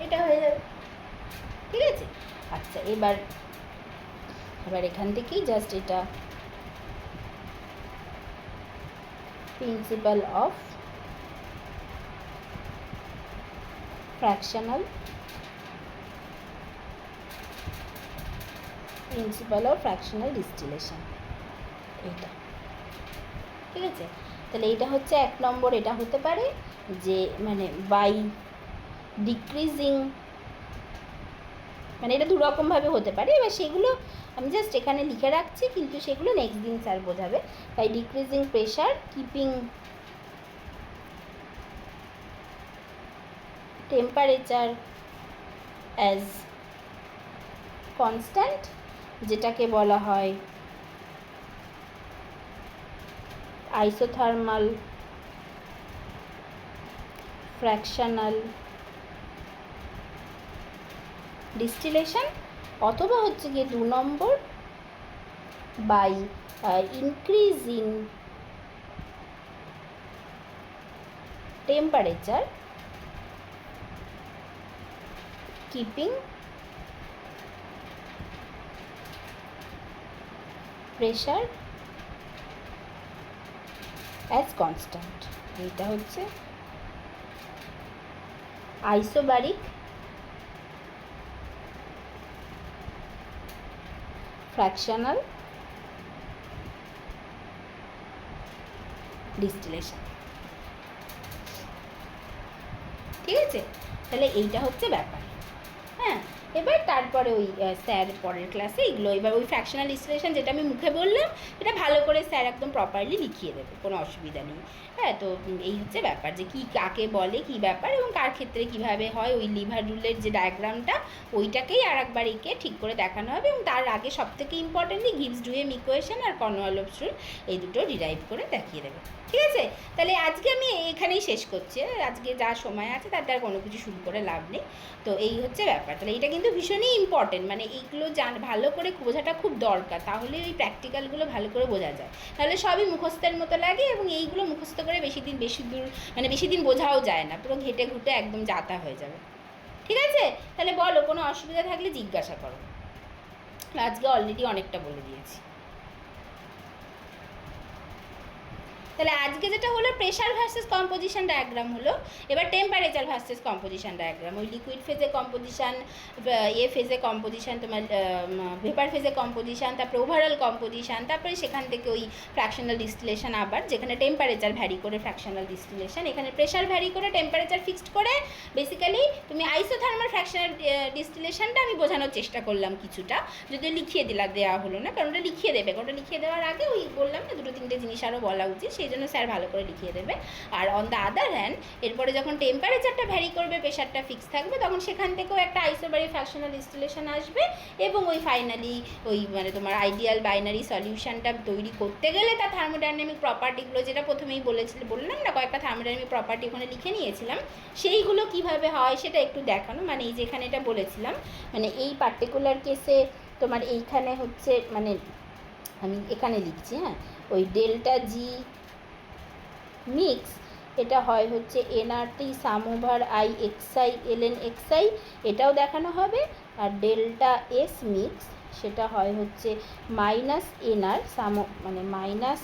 এটা হয়ে যাবে। ঠিক আছে, আচ্ছা এবার এখান থেকেই জাস্ট এটা principal of fractional principal of fractional distillation, এইটা ঠিক আছে। তাহলে এইটা হচ্ছে 1 নম্বর। এটা হতে পারে যে মানে বাই ডিক্রিজিং, মানে এটা দুরকমভাবে হতে পারে। এবার সেগুলো আমি জাস্ট এখানে লিখে রাখছি, কিন্তু সেগুলো নেক্সট দিন স্যার বোঝাবে। By decreasing pressure keeping temperature as constant, যেটাকে বলা হয় আইসোথার্মাল ফ্র্যাকশনাল ডিস্টিলেশন, অথবা হচ্ছে গিয়ে 2 নম্বর by increasing temperature keeping pressure as constant. এইটা হচ্ছে আইসোবারিক ফ্র্যাকশনাল ডিস্টিলেশন, ঠিক আছে। তাহলে এইটা হচ্ছে ব্যাপার। হ্যাঁ, এবার তারপরে ওই স্যার পরের ক্লাসে এগুলো, এবার ওই ফ্র্যাকশনাল ডিস্টিলেশন যেটা আমি মুখে বললাম এটা ভালো করে স্যার একদম প্রপারলি লিখিয়ে দেবে, কোনো অসুবিধা নেই। হ্যাঁ, তো এই হচ্ছে ব্যাপার যে কী কাকে বলে কী ব্যাপার এবং কার ক্ষেত্রে কীভাবে হয়। ওই লিভার রুলের যে ডায়াগ্রামটা ওইটাকেই আর একবার এঁকে ঠিক করে দেখানো হবে, এবং তার আগে সবথেকে ইম্পর্টেন্টলি গিভস ডুয়েম ইকুয়েশন আর কর্নওয়ালিস রুল এই দুটো ডিরাইভ করে দেখিয়ে দেবে, ঠিক আছে। তাহলে আজকে আমি এখানেই শেষ করছি। আজকে যা সময় আছে তাতে আর কোনো কিছু শুরু করে লাভ নেই। তো এই হচ্ছে ব্যাপার। তাহলে এইটা কিন্তু ভীষণই ইম্পর্টেন্ট, মানে এইগুলো ভালো করে বোঝাটা খুব দরকার, তাহলে ওই প্র্যাকটিক্যালগুলো ভালো করে বোঝা যায়। তাহলে সবই মুখস্থের মতো লাগে, এবং এইগুলো মুখস্থ করে বেশি দিন বোঝাও যায় না, পুরো ঘেটে ঘুটে একদম যাতা হয়ে যাবে, ঠিক আছে। তাহলে বলো, কোনো অসুবিধা থাকলে জিজ্ঞাসা করো। আজকে অলরেডি অনেকটা বলে দিয়েছি। তাহলে আজকে যেটা হলো প্রেশার ভার্সেস কম্পোজিশন ডায়াগ্রাম হলো, এবার টেম্পারেচার ভার্সেস কম্পোজিশন ডায়াগ্রাম। ওই লিকুইড ফেজে কম্পোজিশন, ফেজে কম্পোজিশন, তোমার ভেপার ফেজে কম্পোজিশন, তারপরে ওভারঅল কম্পোজিশন, তারপরে সেখান থেকে ওই ফ্র্যাকশনাল ডিস্টিলেশন, আবার যেখানে টেম্পারেচার ভ্যারি করে ফ্র্যাকশনাল ডিস্টিলেশন, এখানে প্রেশার ভ্যারি করে টেম্পারেচার ফিক্সড করে বেসিক্যালি তুমি আইসোথার্মাল ফ্র্যাকশনাল ডিস্টিলেশনটা আমি বোঝানোর চেষ্টা করলাম কিছুটা, যদিও লিখিয়ে দেওয়া হলো না, কারণ ওটা লিখিয়ে দেবে। ওটা লিখিয়ে দেওয়ার আগে ওই বললাম না 2-3টে জিনিস আরও বলা উচিত, সেই জন্য স্যার ভালো করে লিখিয়ে দেবে। আর অন দ্য আদার হ্যান্ড এরপরে যখন টেম্পারেচারটা ভ্যারি করবে, প্রেশারটা ফিক্স থাকবে, তখন সেখান থেকেও একটা আইসোবারিক ফ্র্যাকশনাল ডিস্টিলেশন আসবে, এবং ওই ফাইনালি ওই মানে তোমার আইডিয়াল বাইনারি সলিউশনটা তৈরি করতে গেলে তার থার্মোডাইনামিক প্রপার্টিগুলো, যেটা প্রথমেই বললাম না, কয়েকটা থার্মোডাইনামিক প্রপার্টি ওখানে লিখে নিয়েছিলাম, সেইগুলো কিভাবে হয় সেটা একটু দেখানো। মানে এই যেখানে এটা বলেছিলাম, মানে এই পার্টিকুলার কেসে তোমার এইখানে হচ্ছে, মানে আমি এখানে লিখছি, হ্যাঁ, ওই ডেল্টা জি মিক্স, এটা হয় হচ্ছে NRT sum over I XI LN XI, এটাও দেখানো হবে। আর ডেল্টা এস মিক্স সেটা হয় হচ্ছে মাইনাস এনআর মানে minus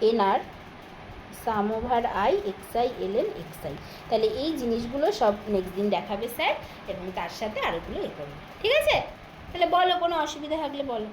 NR sum over I XI LN XI. তাহলে এই জিনিসগুলো সব নেক্সট দিন দেখাবে স্যার, এবং তার সাথে আরোগুলো করবে, ঠিক আছে। তাহলে বলো, কোনো অসুবিধা থাকলে বলো।